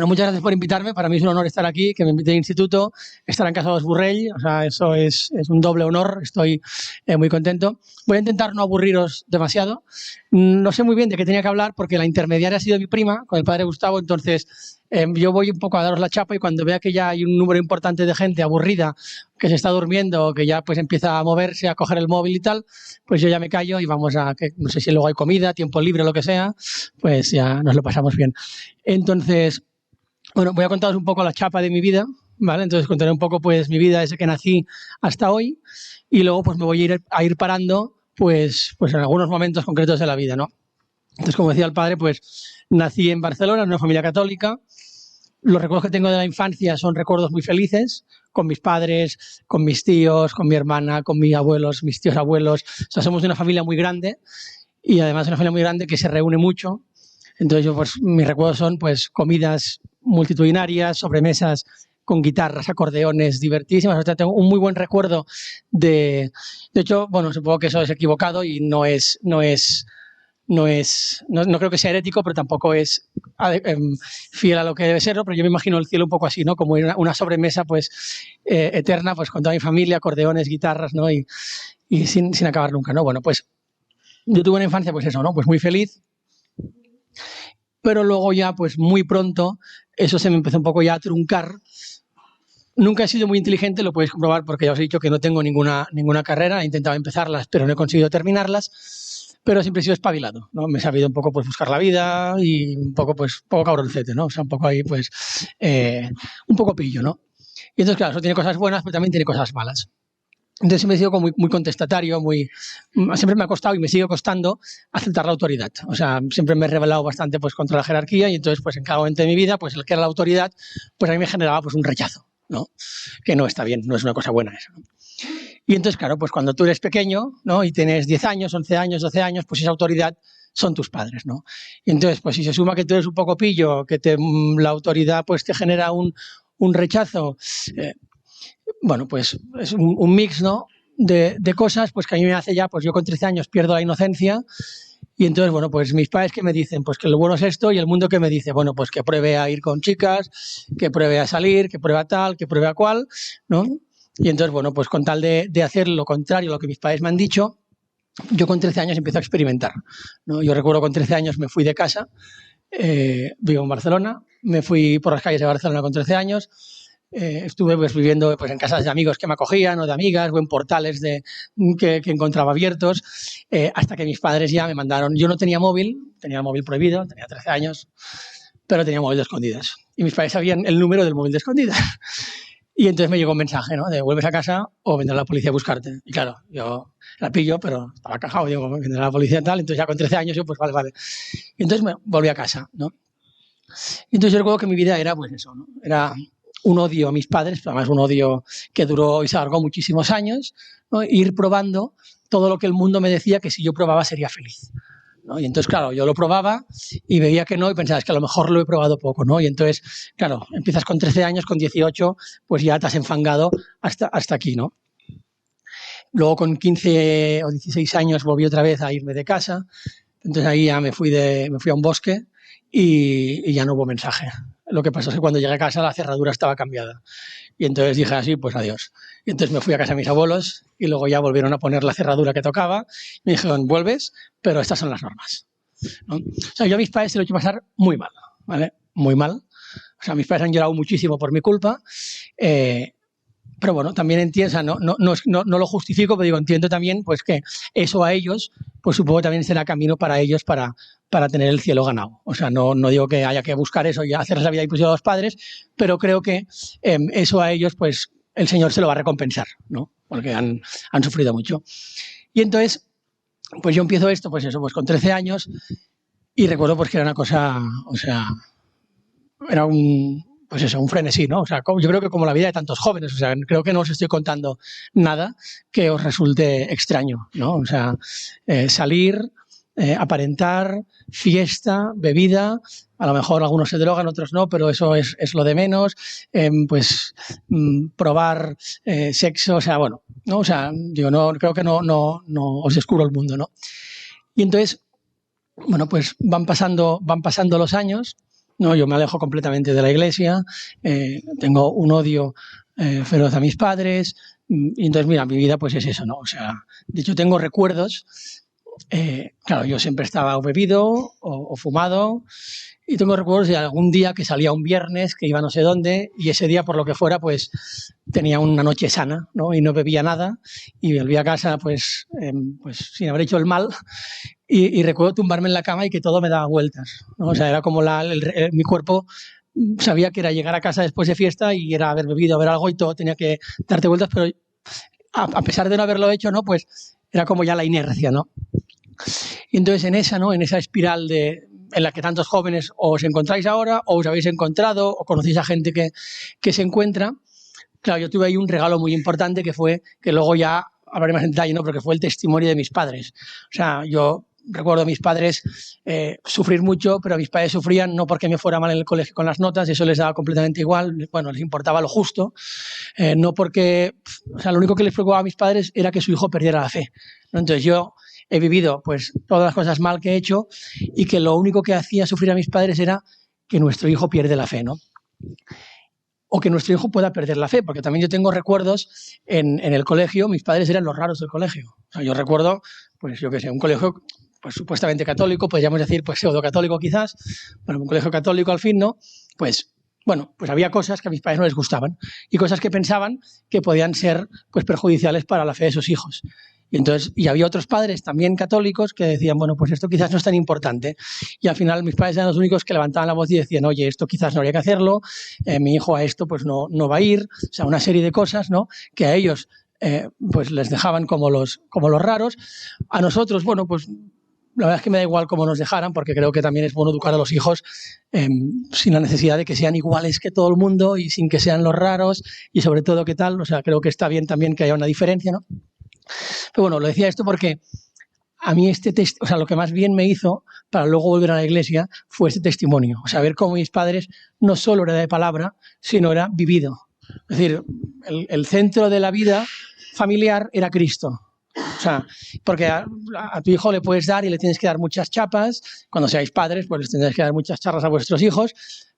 Bueno, muchas gracias por invitarme. Para mí es un honor estar aquí, que me invite al instituto, estar en Casa de Burrell. O sea, eso es un doble honor. Estoy muy contento. Voy a intentar no aburriros demasiado. No sé muy bien de qué tenía que hablar porque la intermediaria ha sido mi prima, con el padre Gustavo. Entonces, yo voy un poco a daros la chapa y cuando vea que ya hay un número importante de gente aburrida, que se está durmiendo o que ya pues empieza a moverse, a coger el móvil y tal, pues yo ya me callo y vamos a, que no sé si luego hay comida, tiempo libre o lo que sea, pues ya nos lo pasamos bien. Entonces, bueno, voy a contaros un poco la chapa de mi vida, ¿vale? Entonces contaré un poco pues mi vida desde que nací hasta hoy y luego pues me voy a ir parando pues en algunos momentos concretos de la vida, ¿no? Entonces, como decía el padre, pues nací en Barcelona, en una familia católica. Los recuerdos que tengo de la infancia son recuerdos muy felices, con mis padres, con mis tíos, con mi hermana, con mis abuelos, mis tíos abuelos. O sea, somos de una familia muy grande y además una familia muy grande que se reúne mucho. Entonces, yo, pues, mis recuerdos son pues comidas multitudinarias, sobremesas con guitarras, acordeones, divertidísimas. O sea, tengo un muy buen recuerdo de hecho, bueno, supongo que eso es equivocado y no creo que sea herético, pero tampoco es fiel a lo que debe ser, ¿no? Pero yo me imagino el cielo un poco así, ¿no? Como una sobremesa pues eterna, pues con toda mi familia, acordeones, guitarras, ¿no? Y sin acabar nunca, ¿no? Bueno, pues yo tuve una infancia, pues eso, ¿no? Pues muy feliz, pero luego ya, pues muy pronto, eso se me empezó un poco ya a truncar. Nunca he sido muy inteligente, lo podéis comprobar porque ya os he dicho que no tengo ninguna carrera, he intentado empezarlas, pero no he conseguido terminarlas, pero siempre he sido espabilado, ¿no? Me he sabido un poco pues buscar la vida y un poco pues poco cabroncete, ¿no? O sea, un poco ahí pues un poco pillo, ¿no? Y entonces, claro, eso tiene cosas buenas, pero también tiene cosas malas. Entonces siempre he sido como muy contestatario, siempre me ha costado y me sigue costando aceptar la autoridad. O sea, siempre me he rebelado bastante pues contra la jerarquía y entonces pues en cada momento de mi vida pues el que era la autoridad pues a mí me generaba pues un rechazo, ¿no? Que no está bien, no es una cosa buena eso, ¿no? Y entonces, claro, pues cuando tú eres pequeño, ¿no? Y tienes 10 años, 11 años, 12 años, pues esa autoridad son tus padres, ¿no? Y entonces, pues si se suma que tú eres un poco pillo, que la autoridad pues te genera un rechazo, bueno, pues es un mix, ¿no? De cosas, pues que a mí me hace ya, pues yo con 13 años pierdo la inocencia y entonces, bueno, pues mis padres que me dicen, pues que lo bueno es esto y el mundo que me dice, bueno, pues que pruebe a ir con chicas, que pruebe a salir, que pruebe a tal, que pruebe a cual, ¿no? Y entonces, bueno, pues con tal de hacer lo contrario a lo que mis padres me han dicho, yo con 13 años empiezo a experimentar, ¿no? Yo recuerdo con 13 años me fui de casa, vivo en Barcelona, me fui por las calles de Barcelona con 13 años, estuve pues viviendo pues en casas de amigos que me acogían o de amigas o en portales que encontraba abiertos, hasta que mis padres ya me mandaron. Yo no tenía el móvil prohibido, tenía 13 años, pero tenía móvil de escondidas. Y mis padres sabían el número del móvil de escondidas. Y entonces me llegó un mensaje, ¿no? De vuelves a casa o vendrá la policía a buscarte. Y claro, yo la pillo, pero estaba cajado, digo, vendrá la policía y tal. Entonces ya con 13 años yo, pues vale. Y entonces me volví a casa, ¿no? Y entonces yo recuerdo que mi vida era pues eso, ¿no? Era un odio a mis padres, pero además un odio que duró y se alargó muchísimos años, ¿no? Ir probando todo lo que el mundo me decía que si yo probaba sería feliz, ¿no? Y entonces, claro, yo lo probaba y veía que no y pensaba, es que a lo mejor lo he probado poco, ¿no? Y entonces, claro, empiezas con 13 años, con 18, pues ya te has enfangado hasta aquí, ¿no? Luego con 15 o 16 años volví otra vez a irme de casa, entonces ahí ya me fui a un bosque y ya no hubo mensaje. Lo que pasó es que cuando llegué a casa la cerradura estaba cambiada. Y entonces dije así, pues adiós. Y entonces me fui a casa de mis abuelos y luego ya volvieron a poner la cerradura que tocaba. Me dijeron, vuelves, pero estas son las normas, ¿no? O sea, yo a mis padres se lo he hecho pasar muy mal, ¿vale? Muy mal. O sea, mis padres han llorado muchísimo por mi culpa. Pero bueno, también entiendo, o sea, no lo justifico, pero digo, entiendo también pues que eso a ellos, pues supongo que también será camino para ellos para tener el cielo ganado. O sea, no digo que haya que buscar eso y hacerles la vida imposible a los padres, pero creo que eso a ellos, pues el Señor se lo va a recompensar, ¿no? Porque han sufrido mucho. Y entonces, pues yo empiezo esto, pues eso, pues con 13 años y recuerdo pues que era una cosa, o sea, era pues eso, un frenesí, ¿no? O sea, yo creo que como la vida de tantos jóvenes, o sea, creo que no os estoy contando nada que os resulte extraño, ¿no? O sea, salir, aparentar, fiesta, bebida, a lo mejor algunos se drogan, otros no, pero eso es lo de menos, pues probar sexo, o sea, bueno, ¿no? O sea, digo, no, creo que no os descubro el mundo, ¿no? Y entonces, bueno, pues van pasando los años, No, yo me alejo completamente de la iglesia, tengo un odio feroz a mis padres, y entonces, mira, mi vida pues es eso, ¿no? O sea, de hecho tengo recuerdos, claro, yo siempre estaba o bebido o fumado, y tengo recuerdos de algún día que salía un viernes, que iba no sé dónde, y ese día, por lo que fuera, pues tenía una noche sana, ¿no? Y no bebía nada, y volví a casa pues sin haber hecho el mal, y recuerdo tumbarme en la cama y que todo me daba vueltas, ¿no? O sea, era como mi cuerpo sabía que era llegar a casa después de fiesta y era haber bebido, haber algo y todo tenía que darte vueltas, pero a pesar de no haberlo hecho, ¿no? Pues era como ya la inercia, ¿no? Y entonces en esa, ¿no? En esa espiral en la que tantos jóvenes os encontráis ahora, o os habéis encontrado, o conocéis a gente que se encuentra, claro, yo tuve ahí un regalo muy importante que fue, que luego ya hablaré más en detalle, ¿no? Porque fue el testimonio de mis padres. O sea, yo recuerdo a mis padres sufrir mucho, pero mis padres sufrían no porque me fuera mal en el colegio con las notas, eso les daba completamente igual, bueno, les importaba lo justo, no porque, o sea, lo único que les preocupaba a mis padres era que su hijo perdiera la fe, ¿no? Entonces yo he vivido pues todas las cosas mal que he hecho y que lo único que hacía sufrir a mis padres era que nuestro hijo pierde la fe, ¿no? O que nuestro hijo pueda perder la fe, porque también yo tengo recuerdos en el colegio, mis padres eran los raros del colegio. O sea, yo recuerdo, pues yo qué sé, un colegio pues supuestamente católico, podríamos decir pues pseudo-católico quizás, bueno, un colegio católico al fin, ¿no? Pues bueno, pues había cosas que a mis padres no les gustaban y cosas que pensaban que podían ser pues perjudiciales para la fe de sus hijos. Y había otros padres también católicos que decían, bueno, pues esto quizás no es tan importante. Y al final mis padres eran los únicos que levantaban la voz y decían, oye, esto quizás no habría que hacerlo, mi hijo a esto pues no va a ir. O sea, una serie de cosas, ¿no? Que a ellos pues les dejaban como los raros. A nosotros, bueno, pues la verdad es que me da igual cómo nos dejaran, porque creo que también es bueno educar a los hijos sin la necesidad de que sean iguales que todo el mundo y sin que sean los raros y sobre todo qué tal. O sea, creo que está bien también que haya una diferencia, ¿no? Pero bueno, lo decía esto porque a mí o sea, lo que más bien me hizo para luego volver a la iglesia fue este testimonio. O sea, ver cómo mis padres no solo era de palabra, sino era vivido. Es decir, el centro de la vida familiar era Cristo. O sea, porque a tu hijo le puedes dar y le tienes que dar muchas chapas. Cuando seáis padres, pues les tendréis que dar muchas charlas a vuestros hijos,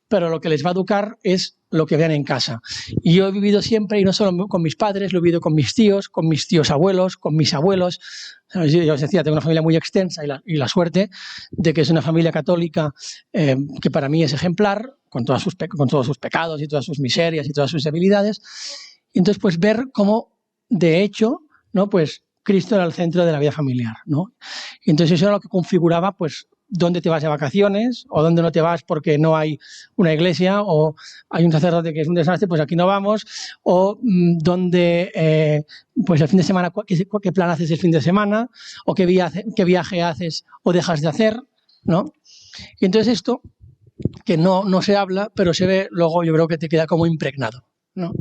pero lo que les va a educar es lo que vean en casa. Y yo he vivido siempre, y no solo con mis padres, lo he vivido con mis tíos abuelos, con mis abuelos. Yo os decía, tengo una familia muy extensa y la suerte de que es una familia católica que para mí es ejemplar, con todos sus pecados y todas sus miserias y todas sus debilidades. Y entonces, pues ver cómo, de hecho, ¿no? Pues Cristo era el centro de la vida familiar, ¿no? Y entonces eso era lo que configuraba, pues, dónde te vas de vacaciones o dónde no te vas porque no hay una iglesia o hay un sacerdote que es un desastre, pues aquí no vamos, o dónde, pues el fin de semana, ¿qué plan haces el fin de semana? O qué viaje haces o dejas de hacer, ¿no? Y entonces esto, que no se habla, pero se ve, luego yo creo que te queda como impregnado, ¿no?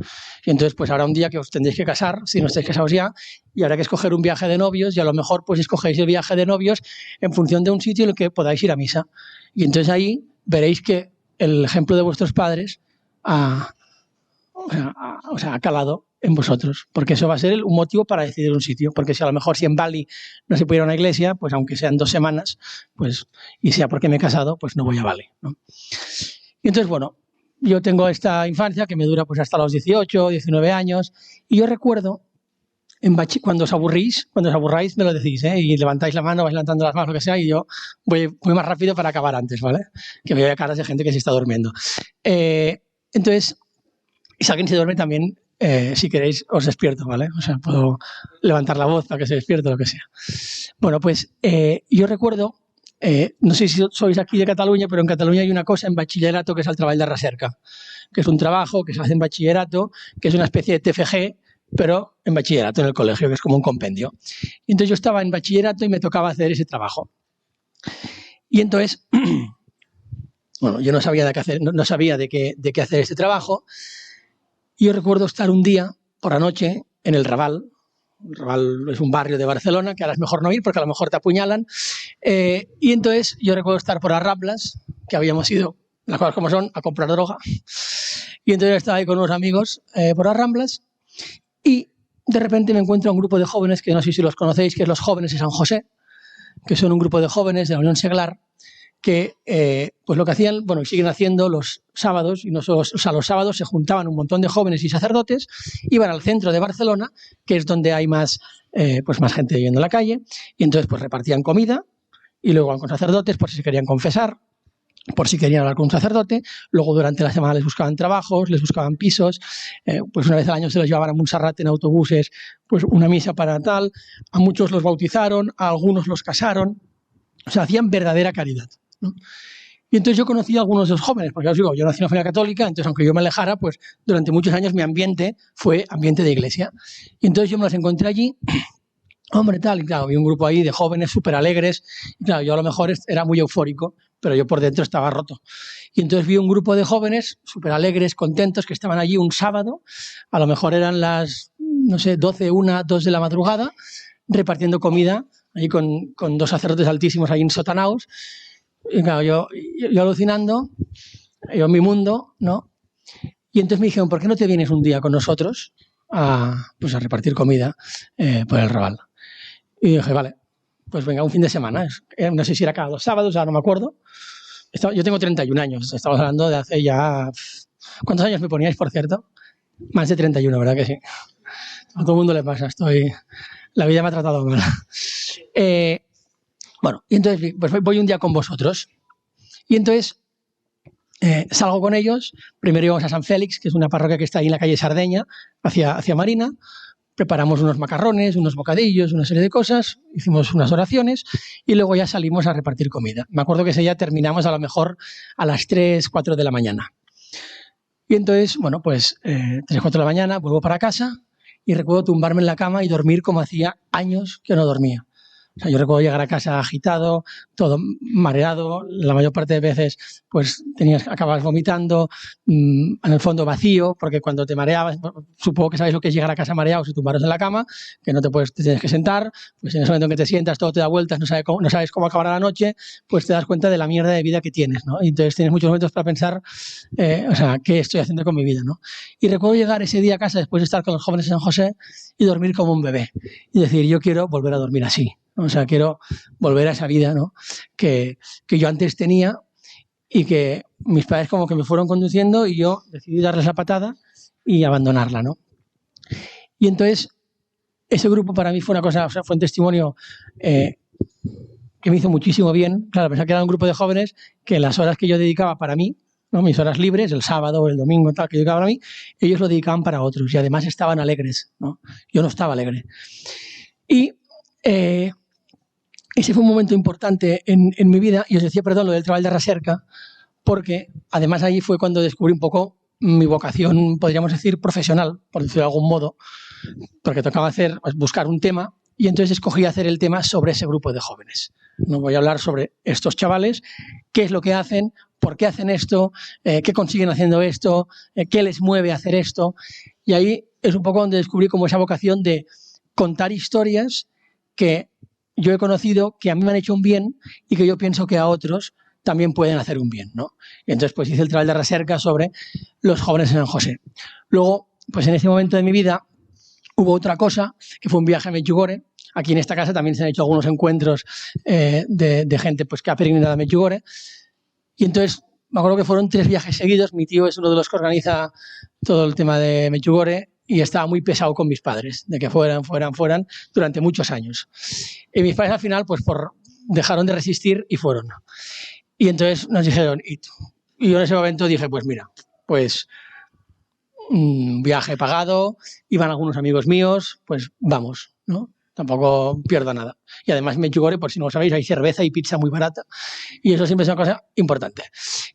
Y entonces pues habrá un día que os tendréis que casar, si no estáis casados ya, y habrá que escoger un viaje de novios y a lo mejor pues escogéis el viaje de novios en función de un sitio en el que podáis ir a misa. Y entonces ahí veréis que el ejemplo de vuestros padres ha calado en vosotros, porque eso va a ser un motivo para decidir un sitio, porque si a lo mejor si en Bali no se puede ir a una iglesia, pues aunque sean 2 semanas, pues y sea porque me he casado, pues no voy a Bali, ¿no? Y entonces, bueno, yo tengo esta infancia que me dura pues hasta los 18, 19 años y yo recuerdo, cuando os aburráis me lo decís, ¿eh? Y levantáis la mano, vais levantando las manos, lo que sea, y yo voy más rápido para acabar antes, ¿vale? Que veo caras de gente que se está durmiendo. Entonces, y si alguien se duerme también, si queréis, os despierto, ¿vale? O sea, puedo levantar la voz para que se despierte, lo que sea. Bueno, pues yo recuerdo, no sé si sois aquí de Cataluña, pero en Cataluña hay una cosa en bachillerato que es el treball de recerca, que es un trabajo que se hace en bachillerato, que es una especie de TFG, pero en bachillerato, en el colegio, que es como un compendio. Y entonces yo estaba en bachillerato y me tocaba hacer ese trabajo. Y entonces, bueno, yo no sabía de qué hacer este trabajo. Y yo recuerdo estar un día por la noche en el Raval. El Raval es un barrio de Barcelona que ahora es mejor no ir porque a lo mejor te apuñalan. Y entonces yo recuerdo estar por las Ramblas, que habíamos ido, las cosas como son, a comprar droga. Y entonces estaba ahí con unos amigos por las Ramblas y de repente me encuentro a un grupo de jóvenes que no sé si los conocéis, que es los Jóvenes de San José, que son un grupo de jóvenes de la Unión Seglar que pues lo que hacían, bueno, y siguen haciendo los sábados, y no solo, o sea, los sábados se juntaban un montón de jóvenes y sacerdotes, iban al centro de Barcelona, que es donde hay más, pues más gente viviendo en la calle, y entonces pues repartían comida, y luego iban con sacerdotes por si se querían confesar, por si querían hablar con un sacerdote, luego durante la semana les buscaban trabajos, les buscaban pisos, pues una vez al año se los llevaban a Montserrat en autobuses, pues una misa para tal, a muchos los bautizaron, a algunos los casaron, o sea, hacían verdadera caridad, ¿no? Y entonces yo conocí a algunos de los jóvenes, porque os digo, yo nací en una familia católica, entonces aunque yo me alejara, pues durante muchos años mi ambiente fue ambiente de iglesia. Y entonces yo me los encontré allí, hombre, tal, y claro, vi un grupo ahí de jóvenes súper alegres, y claro, yo a lo mejor era muy eufórico, pero yo por dentro estaba roto. Y entonces vi un grupo de jóvenes súper alegres, contentos, que estaban allí un sábado, a lo mejor eran las, no sé, 12, 1, 2 de la madrugada, repartiendo comida, ahí con dos sacerdotes altísimos ahí ensotanados. Y claro, yo alucinando, yo en mi mundo, ¿no? Y entonces me dijeron, ¿por qué no te vienes un día con nosotros pues a repartir comida por el Raval? Y dije, vale, pues venga, un fin de semana. No sé si era cada 2 sábados, ya no me acuerdo. Yo tengo 31 años, estamos hablando de hace ya... ¿Cuántos años me poníais, por cierto? Más de 31, ¿verdad que sí? A todo el mundo le pasa, la vida me ha tratado mal. Bueno, y entonces pues voy un día con vosotros. Y entonces salgo con ellos. Primero íbamos a San Félix, que es una parroquia que está ahí en la calle Sardeña, hacia Marina. Preparamos unos macarrones, unos bocadillos, una serie de cosas, hicimos unas oraciones y luego ya salimos a repartir comida. Me acuerdo que ese día terminamos a lo mejor a las 3, 4 de la mañana. Y entonces, bueno, pues 3, 4 de la mañana vuelvo para casa y recuerdo tumbarme en la cama y dormir como hacía años que no dormía. O sea, yo recuerdo llegar a casa agitado, todo mareado, la mayor parte de veces pues acababas vomitando, en el fondo vacío, porque cuando te mareabas, supongo que sabéis lo que es llegar a casa mareado y tumbaros en la cama, que no te tienes que sentar, pues en ese momento en que te sientas todo te da vueltas, no sabes cómo acabará la noche, pues te das cuenta de la mierda de vida que tienes, ¿no? Y entonces tienes muchos momentos para pensar, o sea, ¿qué estoy haciendo con mi vida, no? Y recuerdo llegar ese día a casa después de estar con los jóvenes de San José y dormir como un bebé y decir, yo quiero volver a dormir así. O sea, quiero volver a esa vida, ¿no? que yo antes tenía y que mis padres como que me fueron conduciendo y yo decidí darles la patada y abandonarla, ¿no? Y entonces ese grupo para mí fue una cosa, o sea, fue un testimonio que me hizo muchísimo bien. Claro, pensaba que era un grupo de jóvenes que las horas que yo dedicaba para mí, ¿no? Mis horas libres, el sábado o el domingo, tal, que yo dedicaba para mí, ellos lo dedicaban para otros y además estaban alegres, ¿no? Yo no estaba alegre. Y ese fue un momento importante en mi vida, y os decía, perdón, lo del trabajo de recerca, porque además ahí fue cuando descubrí un poco mi vocación, podríamos decir, profesional, por decirlo de algún modo, porque tocaba buscar un tema, y entonces escogí hacer el tema sobre ese grupo de jóvenes. No voy a hablar sobre estos chavales, qué es lo que hacen, por qué hacen esto, qué consiguen haciendo esto, qué les mueve a hacer esto, y ahí es un poco donde descubrí como esa vocación de contar historias que yo he conocido, que a mí me han hecho un bien y que yo pienso que a otros también pueden hacer un bien, ¿no? Y entonces pues hice el trabajo de recerca sobre los jóvenes en San José. Luego, pues en ese momento de mi vida hubo otra cosa, que fue un viaje a Medjugorje. Aquí en esta casa también se han hecho algunos encuentros de gente pues, que ha peregrinado a Medjugorje. Y entonces me acuerdo que fueron 3 viajes seguidos. Mi tío es uno de los que organiza todo el tema de Medjugorje y estaba muy pesado con mis padres, de que fueran durante muchos años. Y mis padres al final pues dejaron de resistir y fueron. Y entonces nos dijeron, y yo en ese momento dije, pues mira, pues un viaje pagado, iban algunos amigos míos, pues vamos, ¿no? Tampoco pierdo nada. Y además en Medjugorje, por si no lo sabéis, hay cerveza y pizza muy barata. Y eso siempre es una cosa importante.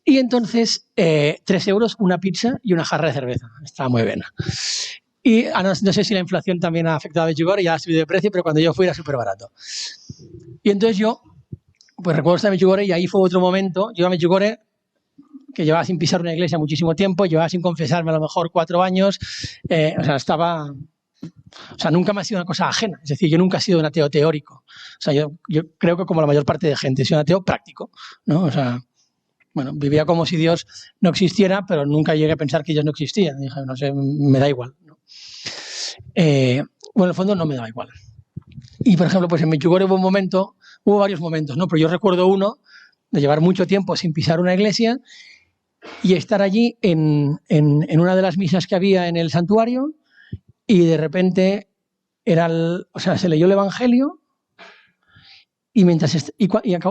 Y entonces, 3 euros, una pizza y una jarra de cerveza. Estaba muy bien. Y no sé si la inflación también ha afectado a Medjugorje, ya ha subido de precio, pero cuando yo fui era súper barato. Y entonces yo, pues recuerdo estar en Medjugorje y ahí fue otro momento. Yo a Medjugorje, que llevaba sin pisar una iglesia muchísimo tiempo, llevaba sin confesarme a lo mejor 4 años, o sea, nunca me ha sido una cosa ajena. Es decir, yo nunca he sido un ateo teórico. O sea, yo creo que como la mayor parte de gente, soy un ateo práctico, ¿no? O sea, bueno, vivía como si Dios no existiera, pero nunca llegué a pensar que Dios no existía. Dije, no sé, me da igual, ¿no? Bueno, en el fondo no me daba igual. Y, por ejemplo, pues en Medjugorje hubo varios momentos, ¿no? Pero yo recuerdo uno de llevar mucho tiempo sin pisar una iglesia y estar allí en una de las misas que había en el santuario y de repente se leyó el Evangelio y mientras...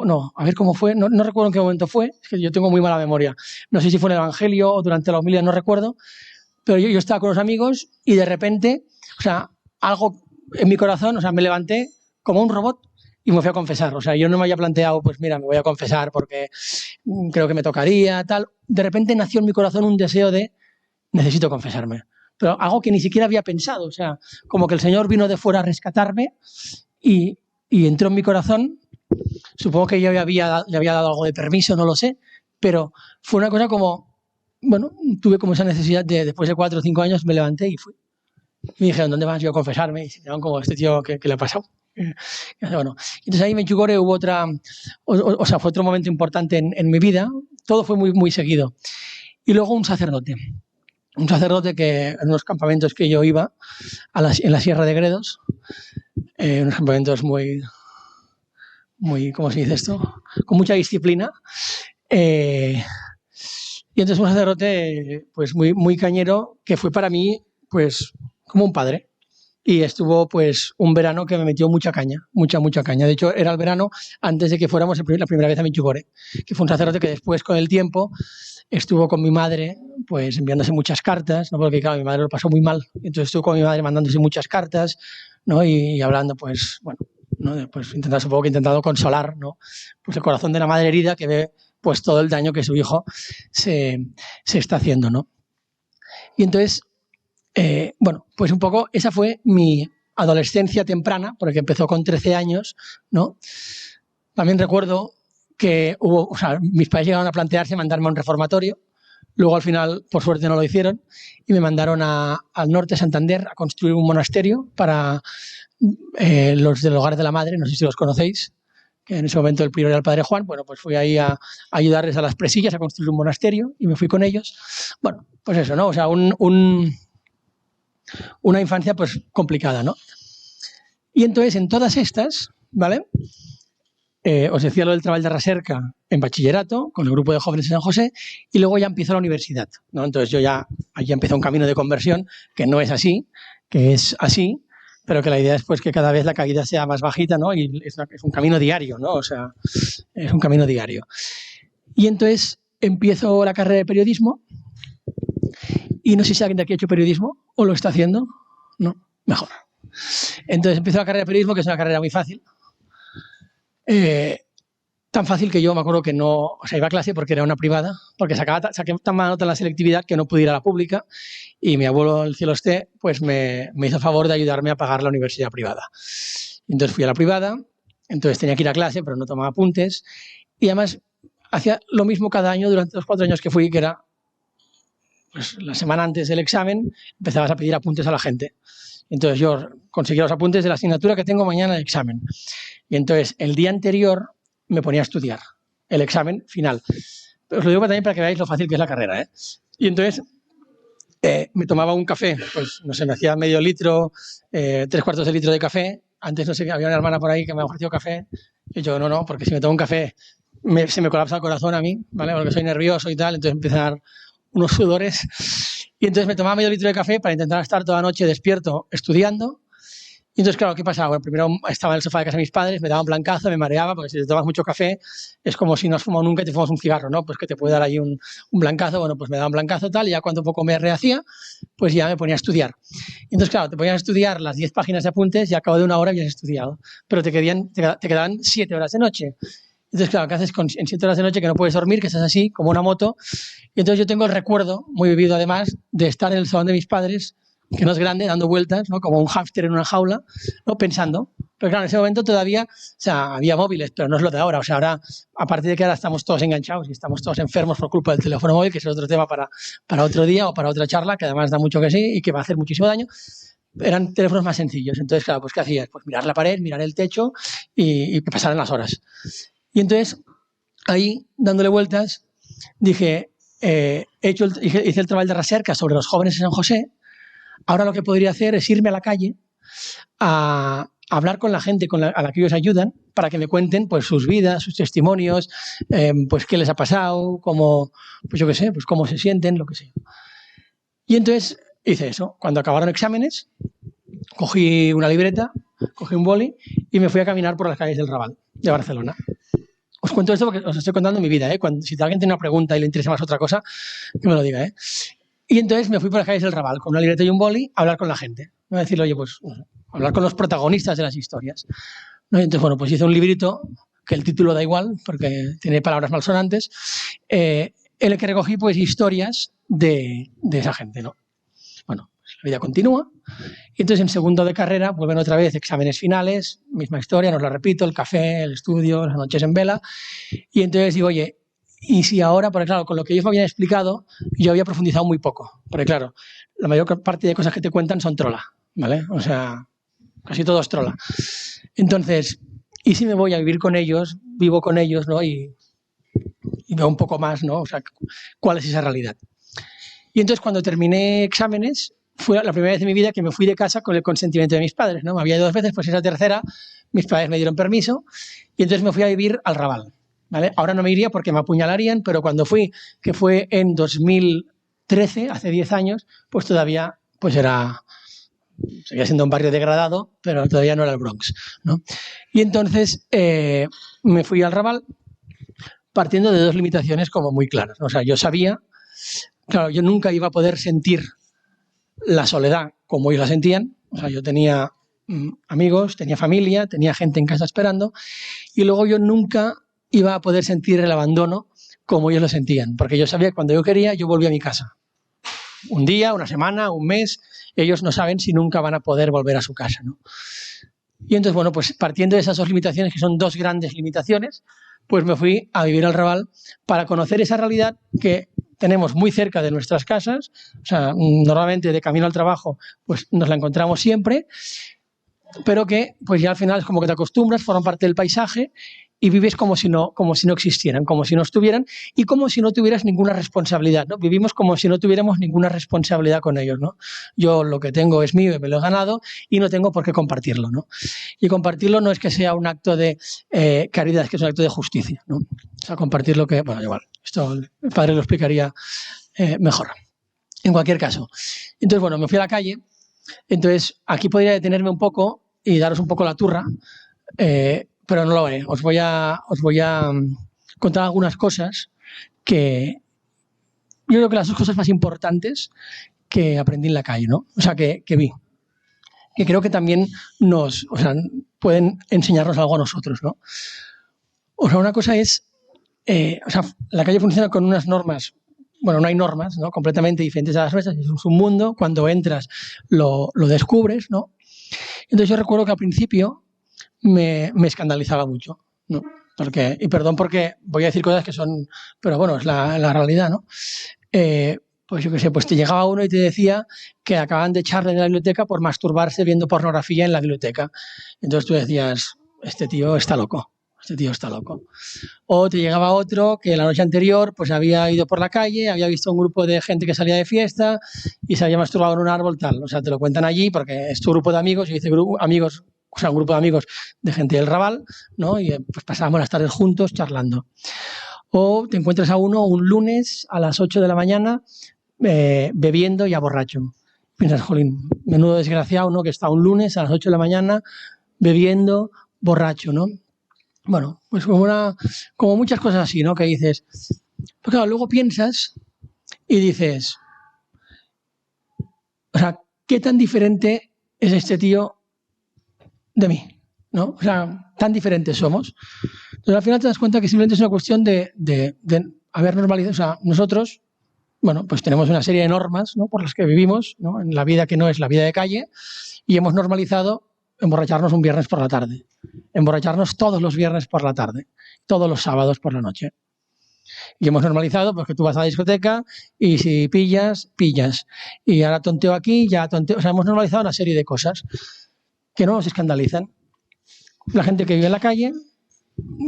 no, a ver cómo fue, no recuerdo en qué momento fue, es que yo tengo muy mala memoria. No sé si fue en el Evangelio o durante la homilía, no recuerdo, pero yo estaba con los amigos y de repente, algo en mi corazón, me levanté como un robot y me fui a confesar. Yo no me había planteado, pues mira, me voy a confesar porque creo que me tocaría, tal. De repente nació en mi corazón un deseo de necesito confesarme. Pero algo que ni siquiera había pensado, como que el Señor vino de fuera a rescatarme y entró en mi corazón. Supongo que yo le había dado algo de permiso, no lo sé, pero fue una cosa como, bueno, tuve como esa necesidad de, después de 4 o 5 años, me levanté y fui. Me dijeron, ¿dónde vas? Yo a confesarme. Y se quedaron como, este tío, ¿qué le ha pasado? Bueno, entonces ahí en Medjugorje hubo fue otro momento importante en mi vida. Todo fue muy, muy seguido. Y luego un sacerdote que en unos campamentos que yo iba en la Sierra de Gredos, unos campamentos muy, ¿cómo se dice esto? Con mucha disciplina. Y entonces un sacerdote pues muy, muy cañero que fue para mí pues como un padre. Y estuvo pues un verano que me metió mucha caña, mucha caña. De hecho, era el verano antes de que fuéramos la primera vez a Medjugorje, que fue un sacerdote que después, con el tiempo, estuvo con mi madre pues enviándose muchas cartas, ¿no? Porque claro, mi madre lo pasó muy mal. Entonces estuvo con mi madre mandándose muchas cartas, ¿no? Y hablando pues, bueno, ¿no? Pues intentando consolar, ¿no? Pues el corazón de la madre herida que ve pues todo el daño que su hijo se está haciendo, ¿no? Y entonces... bueno, pues un poco esa fue mi adolescencia temprana, porque empezó con 13 años, ¿no? También recuerdo que mis padres llegaron a plantearse mandarme a un reformatorio, luego al final, por suerte, no lo hicieron, y me mandaron al norte de Santander a construir un monasterio para los del Hogar de la Madre, no sé si los conocéis, que en ese momento el prior era el padre Juan. Bueno, pues fui ahí a ayudarles a las presillas a construir un monasterio y me fui con ellos. Bueno, pues eso, ¿no? Una infancia pues complicada, ¿no? Y entonces en todas estas, ¿vale? Os decía lo del trabajo de recerca en bachillerato con el grupo de jóvenes de San José y luego ya empiezo la universidad, ¿no? Entonces yo allí empezó un camino de conversión que no es así, que es así, pero que la idea es pues que cada vez la caída sea más bajita, ¿no? Y es un camino diario, ¿no? Es un camino diario. Y entonces empiezo la carrera de periodismo. Y no sé si alguien de aquí ha hecho periodismo o lo está haciendo. No, mejor. Entonces empiezo la carrera de periodismo, que es una carrera muy fácil. Tan fácil que yo me acuerdo que no... iba a clase porque era una privada, porque saqué tan mala nota en la selectividad que no pude ir a la pública y mi abuelo, el cielo esté, pues me hizo el favor de ayudarme a pagar la universidad privada. Entonces fui a la privada, entonces tenía que ir a clase, pero no tomaba apuntes y además hacía lo mismo cada año durante los 4 años que fui, que era... pues la semana antes del examen empezabas a pedir apuntes a la gente. Entonces yo conseguía los apuntes de la asignatura que tengo mañana de examen. Y entonces el día anterior me ponía a estudiar el examen final. Pero os lo digo también para que veáis lo fácil que es la carrera, ¿eh? Y entonces me tomaba un café, pues no sé, me hacía medio litro, 3/4 de litro de café. Antes no sé, había una hermana por ahí que me ofreció café. Y yo, no, porque si me tomo un café se me colapsa el corazón a mí, ¿vale? Porque soy nervioso y tal, entonces empecé a dar unos sudores y entonces me tomaba medio litro de café para intentar estar toda la noche despierto estudiando. Y entonces, claro, ¿qué pasaba? Bueno, primero estaba en el sofá de casa de mis padres, me daba un blancazo, me mareaba, porque si te tomas mucho café es como si no has fumado nunca y te fumas un cigarro, ¿no? Pues que te puede dar ahí un blancazo. Bueno, pues me daba un blancazo tal y ya cuando un poco me rehacía, pues ya me ponía a estudiar. Y entonces, claro, te ponían a estudiar las 10 páginas de apuntes y a cabo de 1 hora habías estudiado, pero te quedaban 7 horas de noche. Entonces, claro, ¿qué haces en 7 horas de noche que no puedes dormir, que estás así, como una moto? Y entonces yo tengo el recuerdo, muy vivido además, de estar en el salón de mis padres, que no es grande, dando vueltas, ¿no? Como un hámster en una jaula, ¿no? Pensando. Pero claro, en ese momento todavía, había móviles, pero no es lo de ahora. Ahora, aparte de que ahora estamos todos enganchados y estamos todos enfermos por culpa del teléfono móvil, que es otro tema para otro día o para otra charla, que además da mucho que sí y que va a hacer muchísimo daño, eran teléfonos más sencillos. Entonces, claro, pues ¿qué hacías? Pues mirar la pared, mirar el techo y que pasaran las horas. Y entonces, ahí, dándole vueltas, dije, hice el trabajo de recerca sobre los jóvenes de San José. Ahora lo que podría hacer es irme a la calle a hablar con la gente a la que ellos ayudan para que me cuenten pues sus vidas, sus testimonios, pues qué les ha pasado, cómo, pues yo qué sé, pues cómo se sienten, lo que sea. Y entonces hice eso. Cuando acabaron exámenes, cogí una libreta, cogí un boli y me fui a caminar por las calles del Raval de Barcelona. Os cuento esto porque os estoy contando mi vida, ¿eh? Si alguien tiene una pregunta y le interesa más otra cosa, que me lo diga, ¿eh? Y entonces me fui por las calles del Raval con una libreta y un boli a hablar con la gente. ¿No? A decirle, oye, pues hablar con los protagonistas de las historias. ¿No? Y entonces, bueno, pues hice un librito, que el título da igual, porque tiene palabras malsonantes, en el que recogí pues historias de esa gente, ¿no? Bueno, pues la vida continúa. Y entonces en segundo de carrera vuelven otra vez exámenes finales, misma historia, no os la repito, el café, el estudio, las noches en vela. Y entonces digo, oye, y si ahora, porque claro, con lo que ellos me habían explicado, yo había profundizado muy poco. Porque claro, la mayor parte de cosas que te cuentan son trola, ¿vale? O sea, casi todo es trola. Entonces, ¿y si me voy a vivir con ellos, vivo con ellos, ¿no? Y veo un poco más, ¿no? O sea, ¿cuál es esa realidad? Y entonces cuando terminé exámenes, fue la primera vez en mi vida que me fui de casa con el consentimiento de mis padres, ¿no? Me había ido 2 veces, pues esa tercera, mis padres me dieron permiso y entonces me fui a vivir al Raval, ¿vale? Ahora no me iría porque me apuñalarían, pero cuando fui, que fue en 2013, hace 10 años, pues todavía, pues seguía siendo un barrio degradado, pero todavía no era el Bronx, ¿no? Y entonces me fui al Raval partiendo de 2 limitaciones como muy claras, ¿no? O sea, yo sabía, claro, yo nunca iba a poder sentir la soledad como ellos la sentían. O sea, yo tenía amigos, tenía familia, tenía gente en casa esperando y luego yo nunca iba a poder sentir el abandono como ellos lo sentían, porque yo sabía que cuando yo quería yo volvía a mi casa. Un día, una semana, un mes, ellos no saben si nunca van a poder volver a su casa, ¿no? Y entonces, bueno, pues partiendo de esas 2 limitaciones, que son 2 grandes limitaciones, pues me fui a vivir al Raval para conocer esa realidad que tenemos muy cerca de nuestras casas. O sea, normalmente de camino al trabajo pues nos la encontramos siempre, pero que pues ya al final es como que te acostumbras, forman parte del paisaje y vives como si no existieran, como si no estuvieran y como si no tuvieras ninguna responsabilidad, ¿no? Vivimos como si no tuviéramos ninguna responsabilidad con ellos, ¿no? Yo lo que tengo es mío y me lo he ganado y no tengo por qué compartirlo, ¿no? Y compartirlo no es que sea un acto de caridad, es que es un acto de justicia, ¿no? O sea, compartir lo que, bueno, igual, esto el padre lo explicaría mejor. En cualquier caso. Entonces, bueno, me fui a la calle. Entonces, aquí podría detenerme un poco y daros un poco la turra, pero no lo haré. Os voy a contar algunas cosas que yo creo que las 2 cosas más importantes que aprendí en la calle, ¿no? O sea, que vi. Que creo que también pueden enseñarnos algo a nosotros, ¿no? O sea, una cosa es, la calle funciona con unas normas. Bueno, no hay normas, ¿no? Completamente diferentes a las nuestras, es un mundo, cuando entras lo descubres, ¿no? Entonces yo recuerdo que al principio me escandalizaba mucho, ¿no? Porque, y perdón porque voy a decir cosas que son, pero bueno, es la realidad, ¿no? Pues yo qué sé, pues te llegaba uno y te decía que acaban de echarle de la biblioteca por masturbarse viendo pornografía en la biblioteca. Entonces tú decías, este tío está loco. Este tío está loco. O te llegaba otro que la noche anterior pues había ido por la calle, había visto un grupo de gente que salía de fiesta y se había masturbado en un árbol, tal. O sea, te lo cuentan allí porque es tu grupo de amigos y dice amigos, o sea, un grupo de amigos de gente del Raval, ¿no? Y pues pasábamos las tardes juntos charlando. O te encuentras a uno un lunes a las 8 de la mañana bebiendo y a borracho. Piensas, jolín, menudo desgraciado, ¿no? Que está un lunes a las 8 de la mañana bebiendo, borracho, ¿no? Bueno, pues como muchas cosas así, ¿no? Que dices, pero claro, luego piensas y dices, o sea, ¿qué tan diferente es este tío de mí? ¿No? O sea, tan diferentes somos. Entonces al final te das cuenta que simplemente es una cuestión de haber normalizado. O sea, nosotros, bueno, pues tenemos una serie de normas, ¿no? Por las que vivimos, ¿no? En la vida que no es la vida de calle y hemos normalizado emborracharnos un viernes por la tarde, emborracharnos todos los viernes por la tarde, todos los sábados por la noche. Y hemos normalizado pues, que tú vas a la discoteca y si pillas, pillas. Y ahora tonteo aquí, ya tonteo. O sea, hemos normalizado una serie de cosas que no nos escandalizan. La gente que vive en la calle,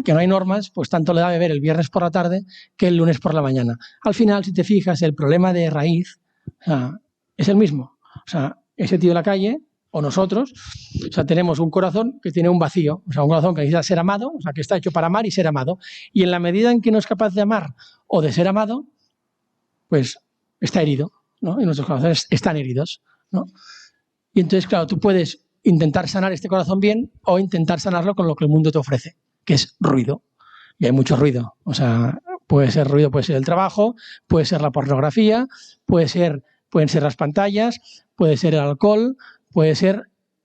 que no hay normas, pues tanto le da a beber el viernes por la tarde que el lunes por la mañana. Al final, si te fijas, el problema de raíz es el mismo. O sea, ese tío de la calle o nosotros, o sea, tenemos un corazón que tiene un vacío, o sea, un corazón que necesita ser amado, o sea, que está hecho para amar y ser amado. Y en la medida en que no es capaz de amar o de ser amado, pues está herido, ¿no? Y nuestros corazones están heridos, ¿no? Y entonces, claro, tú puedes intentar sanar este corazón bien o intentar sanarlo con lo que el mundo te ofrece, que es ruido. Y hay mucho ruido. O sea, puede ser ruido, puede ser el trabajo, puede ser la pornografía, pueden ser las pantallas, puede ser el alcohol, puede ser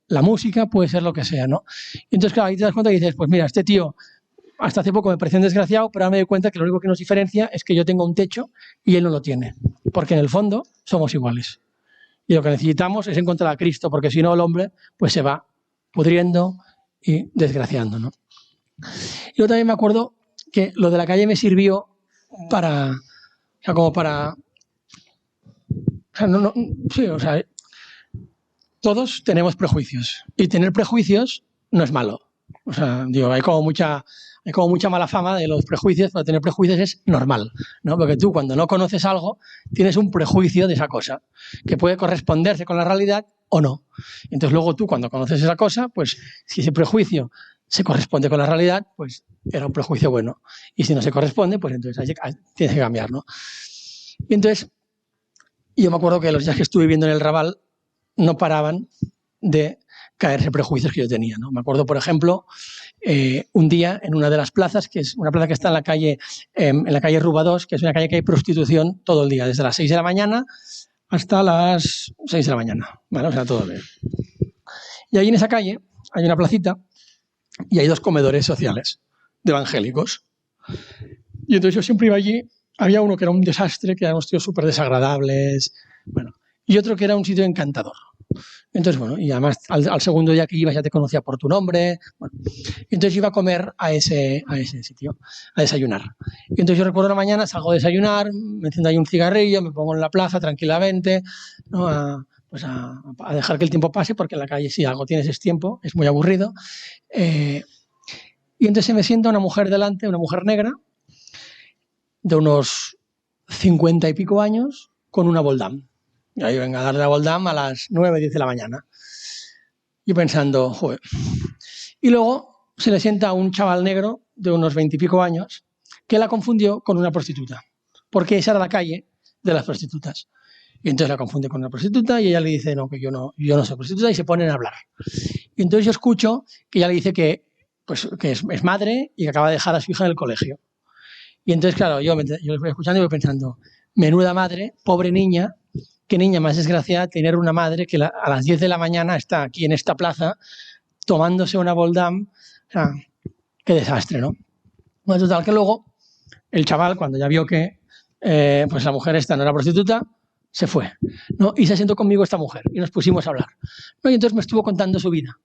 la música, puede ser lo que sea, ¿no? Y entonces, claro, ahí te das cuenta y dices, pues mira, este tío hasta hace poco me parecía un desgraciado, pero ahora me doy cuenta que lo único que nos diferencia es que yo tengo un techo y él no lo tiene. Porque en el fondo somos iguales. Y lo que necesitamos es encontrar a Cristo, porque si no el hombre pues se va pudriendo y desgraciando, ¿no? Yo también me acuerdo que lo de la calle me sirvió para, o sea, como para, o sea, sí, o sea, todos tenemos prejuicios y tener prejuicios no es malo. O sea, digo, hay como mucha mala fama de los prejuicios, pero tener prejuicios es normal, ¿no? Porque tú cuando no conoces algo tienes un prejuicio de esa cosa que puede corresponderse con la realidad o no. Entonces luego tú cuando conoces esa cosa, pues si ese prejuicio se corresponde con la realidad, pues era un prejuicio bueno. Y si no se corresponde, pues entonces tienes que cambiar, ¿no? Y entonces yo me acuerdo que los días que estuve viviendo en el Raval no paraban de caerse prejuicios que yo tenía, ¿no? Me acuerdo, por ejemplo, un día en una de las plazas, que es una plaza que está en la calle Ruba 2, que es una calle que hay prostitución todo el día, desde las 6 de la mañana hasta las 6 de la mañana, ¿vale? O sea, todo el día. Y ahí en esa calle hay una placita y hay 2 comedores sociales de evangélicos. Y entonces yo siempre iba allí, había uno que era un desastre, que eran unos tíos súper desagradables, bueno, y otro que era un sitio encantador. Entonces, bueno, y además al segundo día que ibas ya te conocía por tu nombre. Bueno, entonces iba a comer a ese sitio, a desayunar. Y entonces yo recuerdo una mañana, salgo a desayunar, me enciendo ahí un cigarrillo, me pongo en la plaza tranquilamente, ¿no? a dejar que el tiempo pase, porque en la calle si algo tienes es tiempo, es muy aburrido. Y entonces se me sienta una mujer delante, una mujer negra, de unos 50 y pico años, con una Boldam. Y ahí venga a darle la Boldam a las 9, 10 de la mañana. Yo pensando, joder. Y luego se le sienta a un chaval negro de unos 20 y pico años que la confundió con una prostituta, porque esa era la calle de las prostitutas. Y entonces la confunde con una prostituta y ella le dice, no, que yo no soy prostituta, y se ponen a hablar. Y entonces yo escucho que ella le dice que es madre y que acaba de dejar a su hija en el colegio. Y entonces, claro, yo lo voy escuchando y voy pensando, menuda madre, pobre niña, qué niña más desgraciada tener una madre que a las 10 de la mañana está aquí en esta plaza tomándose una Boldam. O sea, qué desastre, ¿no? Bueno, total, que luego el chaval, cuando ya vio que pues la mujer esta no era prostituta, se fue, ¿no? Y se sentó conmigo esta mujer y nos pusimos a hablar, ¿no? Y entonces me estuvo contando su vida.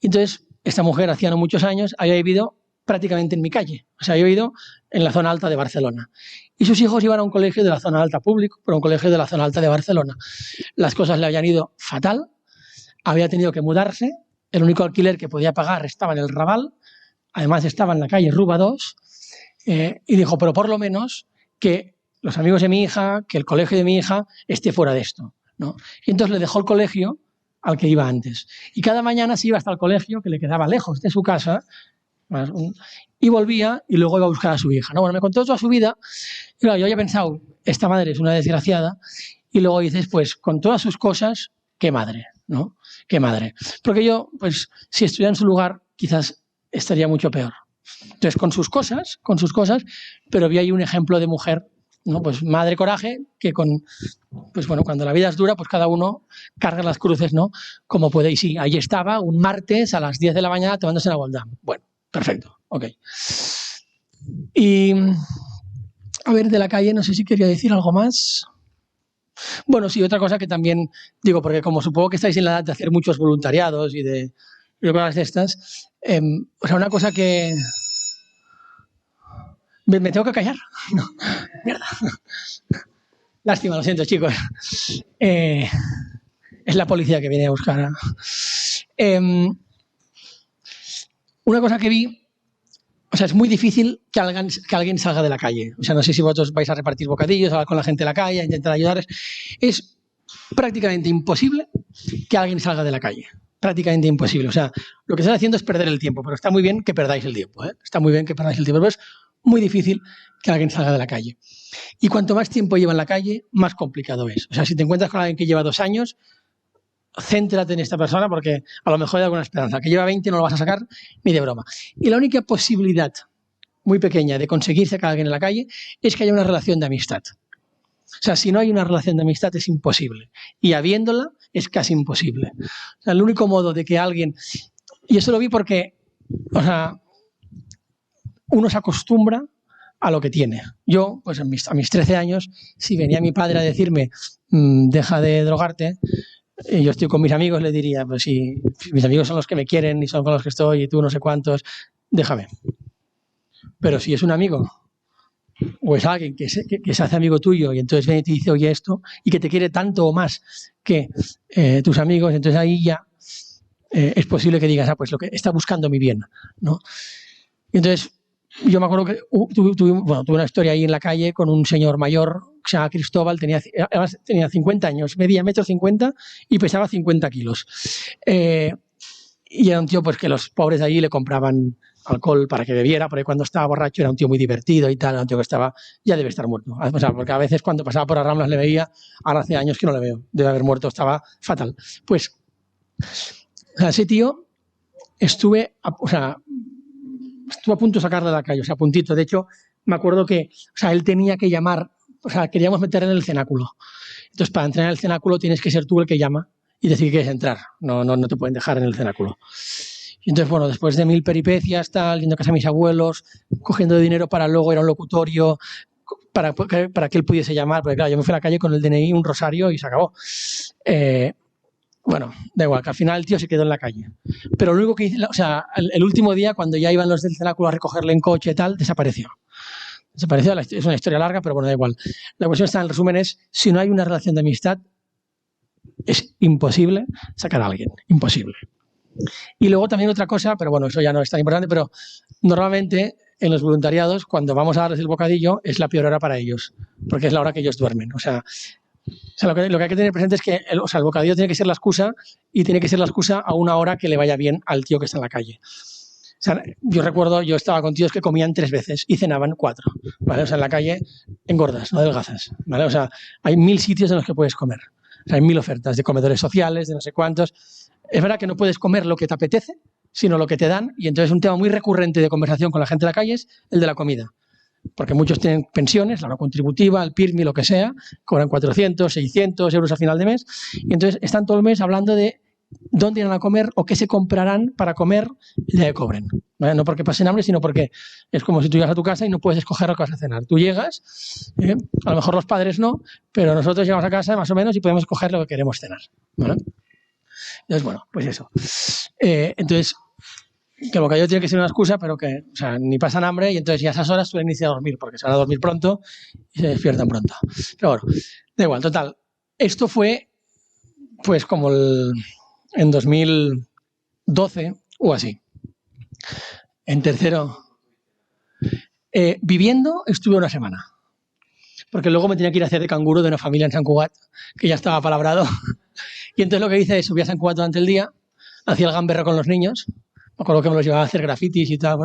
Y entonces esta mujer hacía no muchos años había vivido prácticamente en mi calle. O sea, yo he ido en la zona alta de Barcelona. Y sus hijos iban a un colegio de la zona alta público, pero un colegio de la zona alta de Barcelona. Las cosas le habían ido fatal, había tenido que mudarse, el único alquiler que podía pagar estaba en el Raval, además estaba en la calle Ruba 2, y dijo, pero por lo menos que los amigos de mi hija, que el colegio de mi hija esté fuera de esto, ¿no? Y entonces le dejó el colegio al que iba antes. Y cada mañana se iba hasta el colegio, que le quedaba lejos de su casa, y volvía y luego iba a buscar a su hija, ¿no? Bueno, me contó toda su vida y claro, yo había pensado, esta madre es una desgraciada, y luego dices, pues con todas sus cosas, qué madre, ¿no? Qué madre. Porque yo, pues si estuviera en su lugar, quizás estaría mucho peor. Entonces, con sus cosas, pero vi ahí un ejemplo de mujer, ¿no? Pues madre coraje, que pues bueno, cuando la vida es dura, pues cada uno carga las cruces, ¿no? Como puede. Y sí, ahí estaba, un martes a las 10 de la mañana tomándose una Boldam. Bueno, perfecto, ok. Y, a ver, de la calle, no sé si quería decir algo más. Bueno, sí, otra cosa que también digo, porque como supongo que estáis en la edad de hacer muchos voluntariados y de cosas de estas, o sea, una cosa que... ¿Me tengo que callar? No, mierda. Lástima, lo siento, chicos. Es la policía que viene a buscar. Una cosa que vi, o sea, es muy difícil que alguien salga de la calle. O sea, no sé si vosotros vais a repartir bocadillos, a hablar con la gente de la calle, a intentar ayudarles. Es prácticamente imposible que alguien salga de la calle. Prácticamente imposible. O sea, lo que están haciendo es perder el tiempo, pero está muy bien que perdáis el tiempo, ¿eh? Está muy bien que perdáis el tiempo, pero es muy difícil que alguien salga de la calle. Y cuanto más tiempo lleva en la calle, más complicado es. O sea, si te encuentras con alguien que lleva 2 años, céntrate en esta persona porque a lo mejor hay alguna esperanza. Que lleva 20 no lo vas a sacar ni de broma. Y la única posibilidad muy pequeña de conseguir sacar a alguien en la calle es que haya una relación de amistad. O sea, si no hay una relación de amistad es imposible. Y habiéndola es casi imposible. O sea, el único modo de que alguien... Y eso lo vi porque, o sea, uno se acostumbra a lo que tiene. Yo, pues a mis 13 años, si venía mi padre a decirme deja de drogarte, y yo estoy con mis amigos, le diría, pues si mis amigos son los que me quieren y son con los que estoy y tú no sé cuántos, déjame. Pero si es un amigo o es alguien que se hace amigo tuyo y entonces viene y te dice, oye, esto, y que te quiere tanto o más que tus amigos, entonces ahí ya es posible que digas, pues lo que está buscando mi bien, ¿no? Y entonces yo me acuerdo que tuve una historia ahí en la calle con un señor mayor que se llama Cristóbal, además tenía 50 años, medía 1,50 m y pesaba 50 kilos. Y era un tío pues que los pobres de allí le compraban alcohol para que bebiera, porque cuando estaba borracho era un tío muy divertido y tal, era un tío que estaba, ya debe estar muerto. O sea, porque a veces cuando pasaba por las Ramblas le veía, ahora hace años que no le veo, debe haber muerto, estaba fatal. Pues, o sea, ese tío estuve a punto de sacarle de la calle, o sea, a puntito. De hecho, me acuerdo que, o sea, él tenía que llamar, o sea, queríamos meterle en el cenáculo. Entonces, para entrar en el cenáculo tienes que ser tú el que llama y decir que quieres entrar. No te pueden dejar en el cenáculo. Y entonces, bueno, después de 1000 peripecias, tal, yendo a casa de mis abuelos, cogiendo dinero para luego ir a un locutorio, para que él pudiese llamar, porque claro, yo me fui a la calle con el DNI, un rosario y se acabó. Bueno, da igual, que al final el tío se quedó en la calle. Pero lo único que hice, o sea, el último día, cuando ya iban los del cenáculo a recogerle en coche y tal, desapareció. Desapareció, es una historia larga, pero bueno, da igual. La cuestión está, en resumen, es, si no hay una relación de amistad, es imposible sacar a alguien, imposible. Y luego también otra cosa, pero bueno, eso ya no es tan importante, pero normalmente en los voluntariados, cuando vamos a darles el bocadillo, es la peor hora para ellos, porque es la hora que ellos duermen. O sea, lo que hay que tener presente es que el bocadillo tiene que ser la excusa y tiene que ser la excusa a una hora que le vaya bien al tío que está en la calle. O sea, yo recuerdo, yo estaba con tíos que comían 3 veces y cenaban 4, ¿vale? O sea, en la calle engordas, no adelgazas, ¿vale? O sea, hay 1000 sitios en los que puedes comer. O sea, hay 1000 ofertas de comedores sociales, de no sé cuántos. Es verdad que no puedes comer lo que te apetece, sino lo que te dan, y entonces un tema muy recurrente de conversación con la gente de la calle es el de la comida. Porque muchos tienen pensiones, la hora contributiva, el PIRMI, lo que sea, cobran 400, 600 euros a final de mes, y entonces están todo el mes hablando de dónde irán a comer o qué se comprarán para comer el día que cobren. ¿Vale? No porque pasen hambre, sino porque es como si tú llegas a tu casa y no puedes escoger lo que vas a cenar. Tú llegas, a lo mejor los padres no, pero nosotros llegamos a casa más o menos y podemos escoger lo que queremos cenar. ¿Vale? Entonces, bueno, pues eso. Entonces, que el bocadillo tiene que ser una excusa, pero que, o sea, ni pasan hambre y entonces ya a esas horas suelen iniciar a dormir, porque se van a dormir pronto y se despiertan pronto. Pero bueno, da igual, total. Esto fue, pues, como en 2012 o así. En tercero. Viviendo estuve una semana, porque luego me tenía que ir a hacer de canguro de una familia en Sant Cugat, que ya estaba palabrado. Y entonces lo que hice es subir a Sant Cugat durante el día, hacía el gamberro con los niños. Me acuerdo que me los llevaba a hacer grafitis y tal.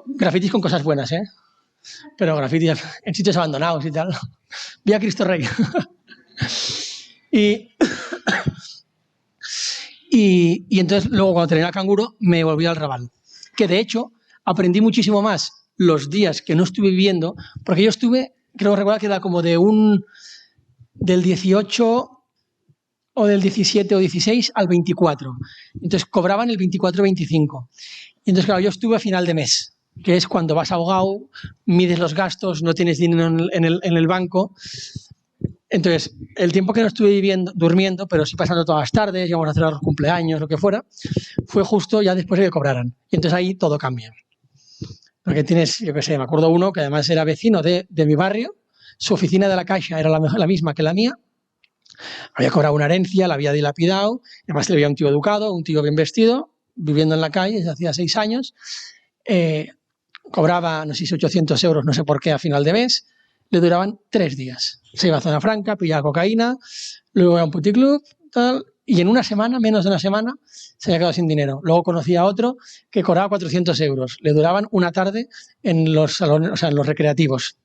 Grafitis con cosas buenas, ¿eh? Pero grafitis en sitios abandonados y tal. Vi a Cristo Rey. Y entonces luego cuando terminé el canguro me volví al Raval. Que de hecho aprendí muchísimo más los días que no estuve viviendo, porque yo estuve, creo recordar que era como del 18 o del 17 o 16 al 24. Entonces cobraban el 24-25. Y entonces, claro, yo estuve a final de mes, que es cuando vas ahogado, mides los gastos, no tienes dinero en el banco. Entonces, el tiempo que no estuve durmiendo, pero sí pasando todas las tardes, íbamos a hacer los cumpleaños, lo que fuera, fue justo ya después de que cobraran. Y entonces ahí todo cambia. Porque tienes, yo qué sé, me acuerdo uno que además era vecino de mi barrio, su oficina de la Caixa era la misma que la mía, había cobrado una herencia, la había dilapidado, además le había un tío educado, un tío bien vestido, viviendo en la calle desde hacía 6 años, cobraba, no sé si 800 euros, no sé por qué, a final de mes, le duraban 3 días. Se iba a Zona Franca, pillaba cocaína, luego iba a un puticlub, tal, y en una semana, menos de una semana, se había quedado sin dinero. Luego conocí a otro que cobraba 400 euros. Le duraban una tarde en los salones, o sea, en los recreativos.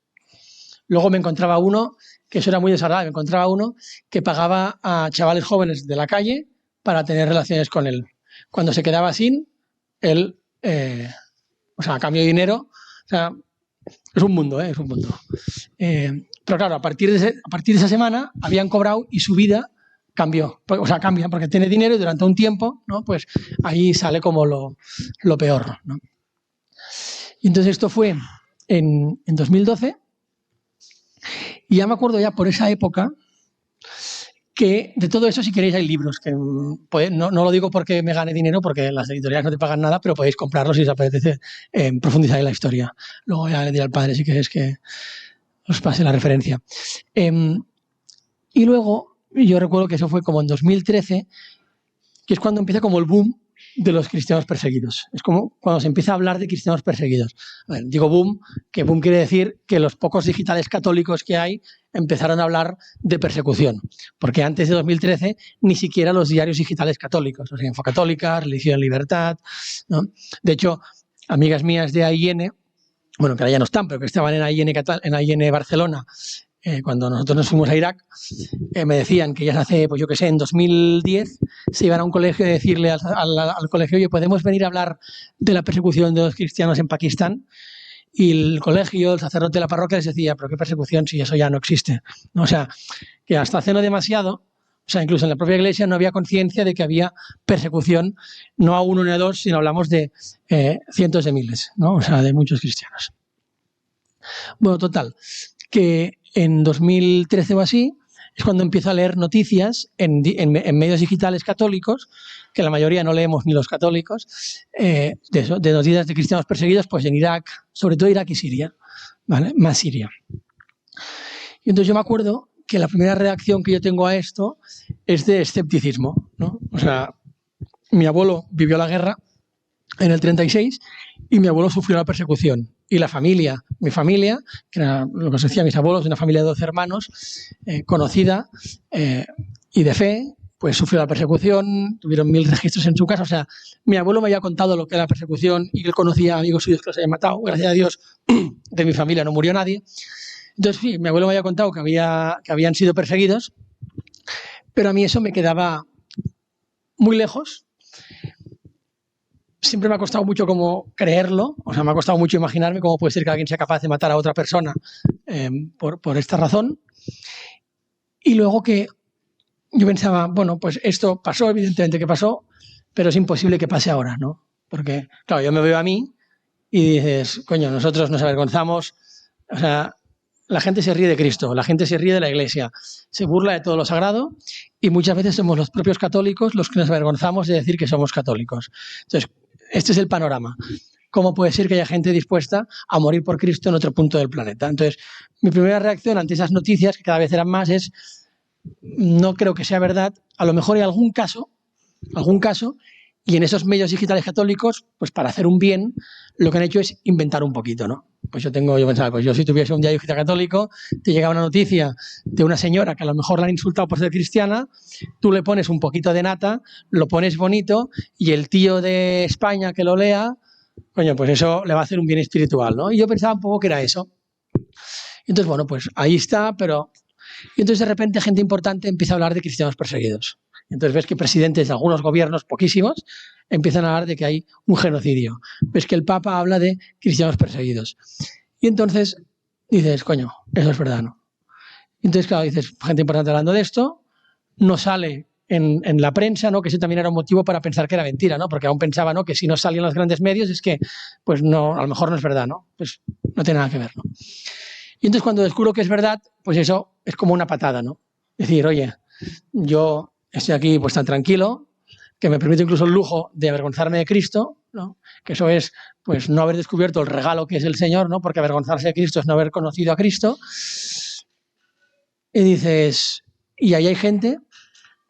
Luego me encontraba uno, que eso era muy desagradable, me encontraba uno que pagaba a chavales jóvenes de la calle para tener relaciones con él. Cuando se quedaba sin, él, o sea, a cambio de dinero, o sea, es un mundo, es un mundo. Pero claro, a partir de esa semana habían cobrado y su vida cambió. O sea, cambia porque tiene dinero y durante un tiempo, ¿no? Pues ahí sale como lo peor, ¿no? Y entonces esto fue en 2012 y ya me acuerdo ya por esa época que de todo eso, si queréis, hay libros que no lo digo porque me gane dinero, porque las editoriales no te pagan nada, pero podéis comprarlos si os apetece profundizar en la historia. Luego ya le diré al padre si queréis que os pase la referencia. Y luego, yo recuerdo que eso fue como en 2013, que es cuando empieza como el boom de los cristianos perseguidos. Es como cuando se empieza a hablar de cristianos perseguidos. A ver, digo boom, que boom quiere decir que los pocos digitales católicos que hay empezaron a hablar de persecución, porque antes de 2013 ni siquiera los diarios digitales católicos, o sea, Infocatólica, Religión en Libertad, ¿no? De hecho, amigas mías de AIN, bueno, que ahora ya no están, pero que estaban en AIN Barcelona, cuando nosotros nos fuimos a Irak, me decían que ya hace, pues yo qué sé, en 2010 se iban a un colegio y decirle al colegio, oye, ¿podemos venir a hablar de la persecución de los cristianos en Pakistán? Y el colegio, el sacerdote de la parroquia les decía, pero qué persecución si eso ya no existe. O sea, que hasta hace no demasiado, o sea, incluso en la propia iglesia no había conciencia de que había persecución, no a uno ni a dos, sino hablamos de cientos de miles, ¿no? O sea, de muchos cristianos. Bueno, total, que en 2013 o así es cuando empiezo a leer noticias en medios digitales católicos, que la mayoría no leemos ni los católicos, de noticias de cristianos perseguidos, pues en Irak, sobre todo Irak y Siria, ¿vale? Más Siria. Y entonces yo me acuerdo que la primera reacción que yo tengo a esto es de escepticismo, ¿no? O sea, mi abuelo vivió la guerra en el 36 y mi abuelo sufrió la persecución. Y la familia, mi familia, que era lo que os decía, mis abuelos, una familia de 12 hermanos, conocida y de fe, pues sufrió la persecución, tuvieron 1000 registros en su casa. O sea, mi abuelo me había contado lo que era la persecución y que él conocía amigos suyos que los habían matado. Gracias a Dios, de mi familia no murió nadie. Entonces, sí, mi abuelo me había contado que habían sido perseguidos, pero a mí eso me quedaba muy lejos. Siempre me ha costado mucho como creerlo, o sea, me ha costado mucho imaginarme cómo puede ser que alguien sea capaz de matar a otra persona por esta razón. Y luego que yo pensaba, bueno, pues esto pasó, evidentemente que pasó, pero es imposible que pase ahora, ¿no? Porque, claro, yo me veo a mí y dices, coño, nosotros nos avergonzamos, o sea, la gente se ríe de Cristo, la gente se ríe de la Iglesia, se burla de todo lo sagrado y muchas veces somos los propios católicos los que nos avergonzamos de decir que somos católicos. Entonces, este es el panorama. ¿Cómo puede ser que haya gente dispuesta a morir por Cristo en otro punto del planeta? Entonces, mi primera reacción ante esas noticias, que cada vez eran más, es no creo que sea verdad. A lo mejor hay algún caso, y en esos medios digitales católicos, pues para hacer un bien, lo que han hecho es inventar un poquito, ¿no? Pues yo pensaba, pues yo si tuviese un diario digital católico, te llega una noticia de una señora que a lo mejor la han insultado por ser cristiana, tú le pones un poquito de nata, lo pones bonito y el tío de España que lo lea, coño, pues eso le va a hacer un bien espiritual, ¿no? Y yo pensaba un poco que era eso. Entonces, bueno, pues ahí está, pero... Y entonces de repente gente importante empieza a hablar de cristianos perseguidos. Entonces ves que presidentes de algunos gobiernos, poquísimos, empiezan a hablar de que hay un genocidio. Ves que el Papa habla de cristianos perseguidos. Y entonces dices, coño, eso es verdad, ¿no? Y entonces, claro, dices, gente importante hablando de esto, no sale en la prensa, ¿no? Que ese también era un motivo para pensar que era mentira, ¿no? Porque aún pensaba, ¿no? Que si no salían los grandes medios es que, pues no, a lo mejor no es verdad, ¿no? Pues no tiene nada que ver, ¿no? Y entonces cuando descubro que es verdad, pues eso es como una patada, ¿no? Decir, oye, yo estoy aquí pues tan tranquilo, que me permite incluso el lujo de avergonzarme de Cristo, ¿no? Que eso es pues no haber descubierto el regalo que es el Señor, ¿no? Porque avergonzarse de Cristo es no haber conocido a Cristo. Y dices, y ahí hay gente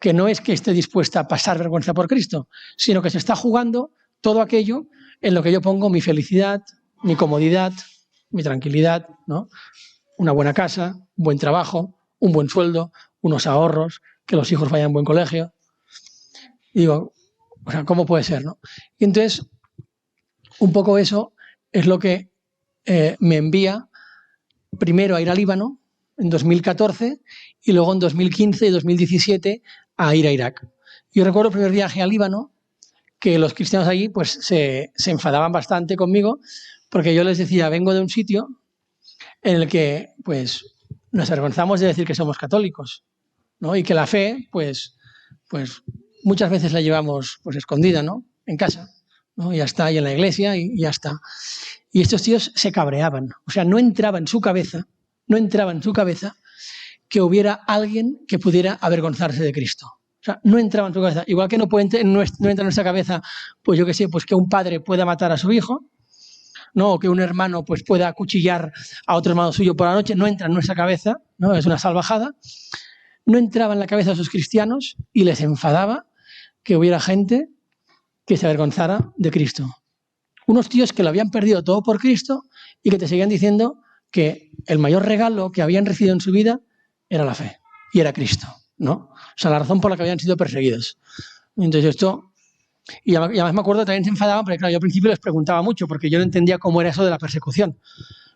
que no es que esté dispuesta a pasar vergüenza por Cristo, sino que se está jugando todo aquello en lo que yo pongo mi felicidad, mi comodidad, mi tranquilidad, ¿no? Una buena casa, un buen trabajo, un buen sueldo, unos ahorros, que los hijos vayan a un buen colegio. Y digo, o sea, ¿cómo puede ser, no? Y entonces, un poco eso es lo que me envía primero a ir a Líbano en 2014 y luego en 2015 y 2017 a ir a Irak. Yo recuerdo el primer viaje a Líbano que los cristianos allí pues se enfadaban bastante conmigo porque yo les decía, vengo de un sitio en el que pues nos avergonzamos de decir que somos católicos, ¿no? Y que la fe pues muchas veces la llevamos pues escondida, ¿no? En casa, ¿no? Ya está, y en la iglesia y ya está. Y estos tíos se cabreaban, o sea, no entraba en su cabeza que hubiera alguien que pudiera avergonzarse de Cristo. O sea, no entraba en su cabeza. Igual que no entra en nuestra cabeza, pues yo qué sé, pues que un padre pueda matar a su hijo, ¿no? O que un hermano pues pueda acuchillar a otro hermano suyo por la noche, no entra en nuestra cabeza, ¿no? Es una salvajada. No entraba en la cabeza de esos cristianos y les enfadaba que hubiera gente que se avergonzara de Cristo. Unos tíos que lo habían perdido todo por Cristo y que te seguían diciendo que el mayor regalo que habían recibido en su vida era la fe y era Cristo, ¿no? O sea, la razón por la que habían sido perseguidos. Entonces esto... Y además me acuerdo que también se enfadaban, porque claro, yo al principio les preguntaba mucho porque yo no entendía cómo era eso de la persecución.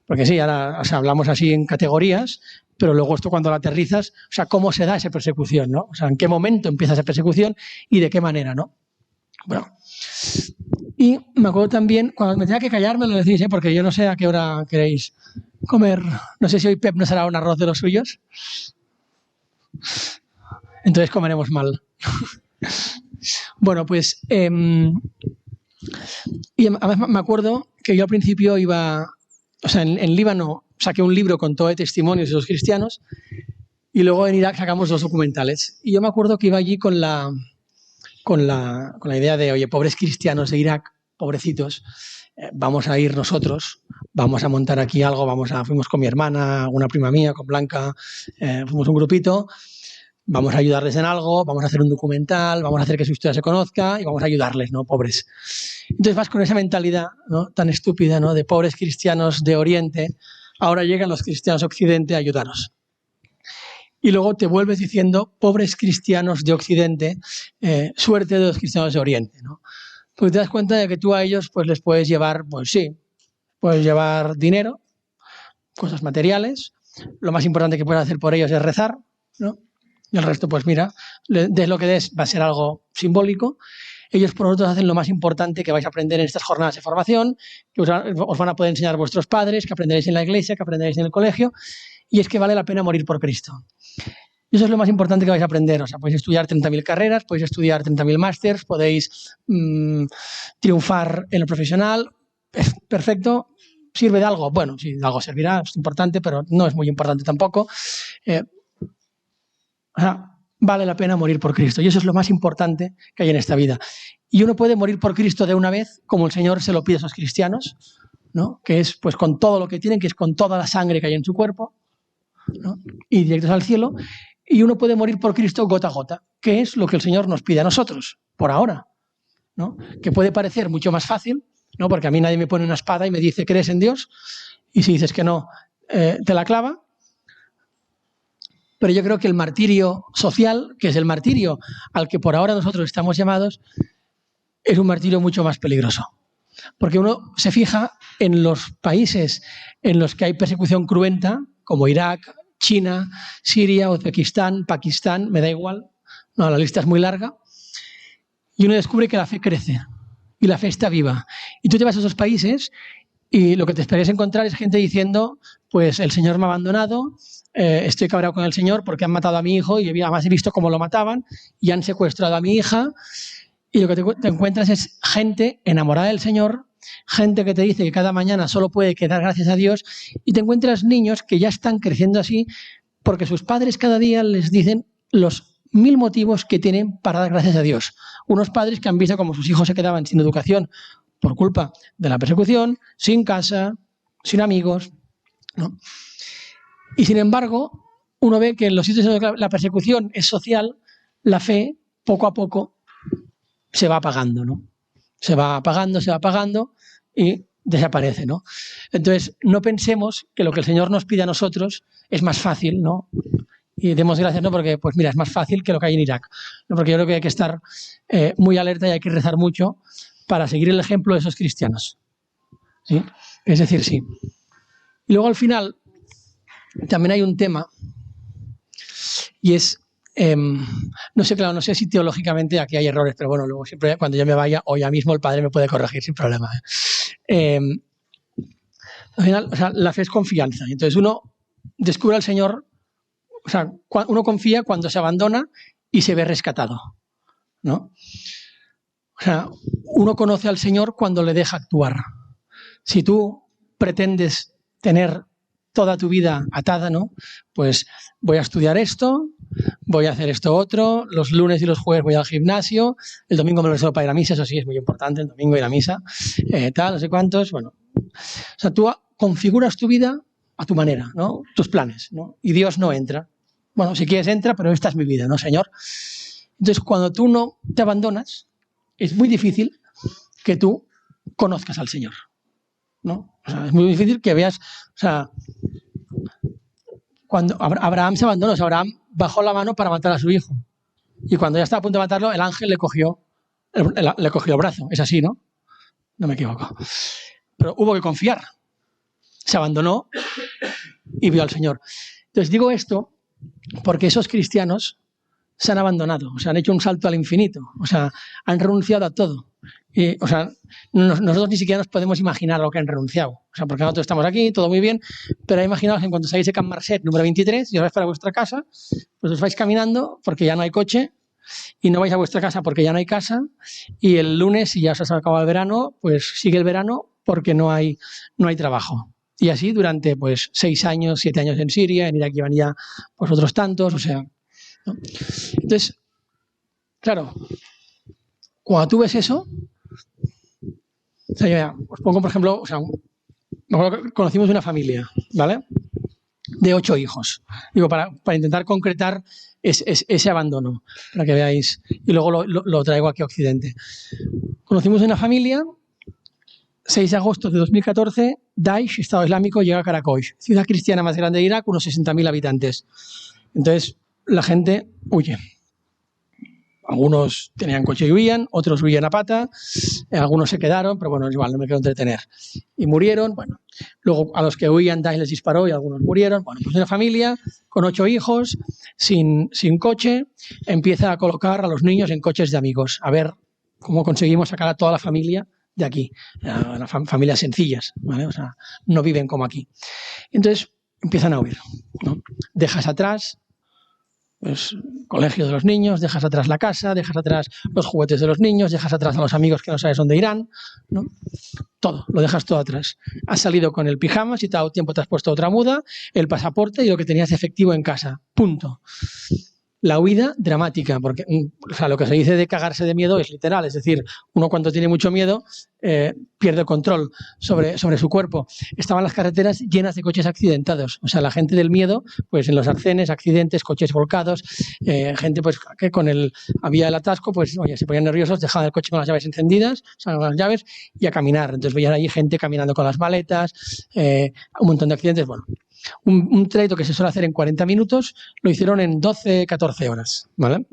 Porque sí, ahora o sea, hablamos así en categorías, pero luego esto cuando lo aterrizas, o sea, cómo se da esa persecución, ¿no? O sea, en qué momento empieza esa persecución y de qué manera, ¿no? Bueno, y me acuerdo también, cuando me tenía que callar, me lo decís, ¿eh? Porque yo no sé a qué hora queréis comer. No sé si hoy Pep nos hará un arroz de los suyos. Entonces comeremos mal. Bueno, pues... y además me acuerdo que yo al principio iba... O sea, en Líbano saqué un libro con todo de testimonios de los cristianos y luego en Irak sacamos 2 documentales. Y yo me acuerdo que iba allí con la idea de, oye, pobres cristianos de Irak, pobrecitos, vamos a ir nosotros, vamos a montar aquí algo, fuimos con mi hermana, una prima mía, con Blanca, fuimos un grupito, vamos a ayudarles en algo, vamos a hacer un documental, vamos a hacer que su historia se conozca y vamos a ayudarles, ¿no? Pobres. Entonces vas con esa mentalidad, ¿no? Tan estúpida, ¿no? De pobres cristianos de Oriente, ahora llegan los cristianos de Occidente a ayudaros. Y luego te vuelves diciendo, pobres cristianos de Occidente, suerte de los cristianos de Oriente, ¿no? Porque te das cuenta de que tú a ellos pues les puedes llevar, pues sí, puedes llevar dinero, cosas materiales, lo más importante que puedes hacer por ellos es rezar, ¿no? Y el resto, pues mira, des lo que des, va a ser algo simbólico. Ellos por nosotros hacen lo más importante que vais a aprender en estas jornadas de formación, que os van a poder enseñar vuestros padres, que aprenderéis en la iglesia, que aprenderéis en el colegio, y es que vale la pena morir por Cristo. Y eso es lo más importante que vais a aprender. O sea, podéis estudiar 30.000 carreras, podéis estudiar 30.000 másters, podéis triunfar en lo profesional. Es perfecto. ¿Sirve de algo? Bueno, sí, de algo servirá, es importante, pero no es muy importante tampoco. O sea, vale la pena morir por Cristo. Y eso es lo más importante que hay en esta vida. Y uno puede morir por Cristo de una vez, como el Señor se lo pide a esos cristianos, ¿no? Que es pues con todo lo que tienen, que es con toda la sangre que hay en su cuerpo, ¿no? Y directos al cielo. Y uno puede morir por Cristo gota a gota, que es lo que el Señor nos pide a nosotros, por ahora, ¿no? Que puede parecer mucho más fácil, ¿no? Porque a mí nadie me pone una espada y me dice, ¿crees en Dios? Y si dices que no, te la clava. Pero yo creo que el martirio social, que es el martirio al que por ahora nosotros estamos llamados, es un martirio mucho más peligroso. Porque uno se fija en los países en los que hay persecución cruenta, como Irak, China, Siria, Uzbekistán, Pakistán, me da igual, no, la lista es muy larga, y uno descubre que la fe crece y la fe está viva. Y tú te vas a esos países y lo que te esperarías encontrar es gente diciendo, pues el Señor me ha abandonado, estoy cabreado con el Señor porque han matado a mi hijo y además he visto cómo lo mataban y han secuestrado a mi hija. Y lo que te encuentras es gente enamorada del Señor, gente que te dice que cada mañana solo puede dar gracias a Dios, y te encuentras niños que ya están creciendo así porque sus padres cada día les dicen los 1000 motivos que tienen para dar gracias a Dios. Unos padres que han visto cómo sus hijos se quedaban sin educación por culpa de la persecución, sin casa, sin amigos, ¿no? Y sin embargo, uno ve que en los sitios donde la persecución es social, la fe, poco a poco, se va apagando, ¿no? Se va apagando y desaparece, ¿no? Entonces, no pensemos que lo que el Señor nos pide a nosotros es más fácil, ¿no? Y demos gracias, ¿no? Porque, pues mira, es más fácil que lo que hay en Irak, ¿no? Porque yo creo que hay que estar muy alerta y hay que rezar mucho para seguir el ejemplo de esos cristianos, ¿sí? Es decir, sí. Y luego al final también hay un tema y es, no sé, claro, no sé si teológicamente aquí hay errores, pero bueno, luego siempre cuando yo me vaya o ya mismo el padre me puede corregir sin problema. Al final, o sea, la fe es confianza. Entonces uno descubre al Señor, o sea, uno confía cuando se abandona y se ve rescatado, ¿no? O sea, uno conoce al Señor cuando le deja actuar. Si tú pretendes tener toda tu vida atada, ¿no? Pues voy a estudiar esto, voy a hacer esto otro, los lunes y los jueves voy al gimnasio, el domingo me lo reservo para ir a misa, eso sí es muy importante, el domingo ir a misa, tal, no sé cuántos, bueno. O sea, tú configuras tu vida a tu manera, ¿no? Tus planes, ¿no? Y Dios no entra. Bueno, si quieres entra, pero esta es mi vida, ¿no, Señor? Entonces, cuando tú no te abandonas, es muy difícil que tú conozcas al Señor, ¿no? O sea, es muy difícil que veas, o sea, cuando Abraham se abandonó, o sea, Abraham bajó la mano para matar a su hijo. Y cuando ya estaba a punto de matarlo, el ángel le cogió el brazo. Es así, ¿no? No me equivoco. Pero hubo que confiar. Se abandonó y vio al Señor. Entonces digo esto porque esos cristianos se han abandonado, o sea, han hecho un salto al infinito, o sea, han renunciado a todo. Y, o sea, nosotros ni siquiera nos podemos imaginar lo que han renunciado. O sea, porque nosotros estamos aquí, todo muy bien, pero imaginaos en cuanto salgáis de Can Marcet, número 23, y os vais para vuestra casa, pues os vais caminando porque ya no hay coche, y no vais a vuestra casa porque ya no hay casa, y el lunes, si ya os ha acabado el verano, pues sigue el verano porque no hay trabajo. Y así durante pues 6 años, 7 años en Siria, en Irak iban ya pues otros tantos, o sea, ¿no? Entonces, claro, cuando tú ves eso, o sea, ya, os pongo por ejemplo, o sea, conocimos una familia, ¿vale? De 8 hijos. Digo, para intentar concretar ese abandono, para que veáis, y luego lo traigo aquí a Occidente. Conocimos una familia, 6 de agosto de 2014, Daesh, Estado Islámico, llega a Karakoy, ciudad cristiana más grande de Irak, unos 60.000 habitantes. Entonces, la gente huye. Algunos tenían coche y huían, otros huían a pata, algunos se quedaron, pero bueno, igual, no me quiero entretener. Y murieron, bueno. Luego a los que huían Daesh les disparó y algunos murieron. Bueno, pues una familia con 8 hijos, sin coche, empieza a colocar a los niños en coches de amigos. A ver cómo conseguimos sacar a toda la familia de aquí. Familias sencillas, ¿vale? O sea, no viven como aquí. Entonces empiezan a huir, ¿no? Dejas atrás pues colegio de los niños, dejas atrás la casa, dejas atrás los juguetes de los niños, dejas atrás a los amigos que no sabes dónde irán, ¿no? Todo, lo dejas todo atrás. Has salido con el pijama, si te ha dado tiempo te has puesto otra muda, el pasaporte y lo que tenías efectivo en casa. Punto. La huida dramática, porque o sea, lo que se dice de cagarse de miedo es literal, es decir, uno cuando tiene mucho miedo pierde el control sobre su cuerpo. Estaban las carreteras llenas de coches accidentados, o sea, la gente del miedo, pues en los arcenes, accidentes, coches volcados, gente pues que había el atasco, pues oye, se ponían nerviosos, dejaban el coche con las llaves encendidas, con las llaves y a caminar. Entonces veían ahí gente caminando con las maletas, un montón de accidentes, bueno. Un trayecto que se suele hacer en 40 minutos, lo hicieron en 12, 14 horas, ¿vale?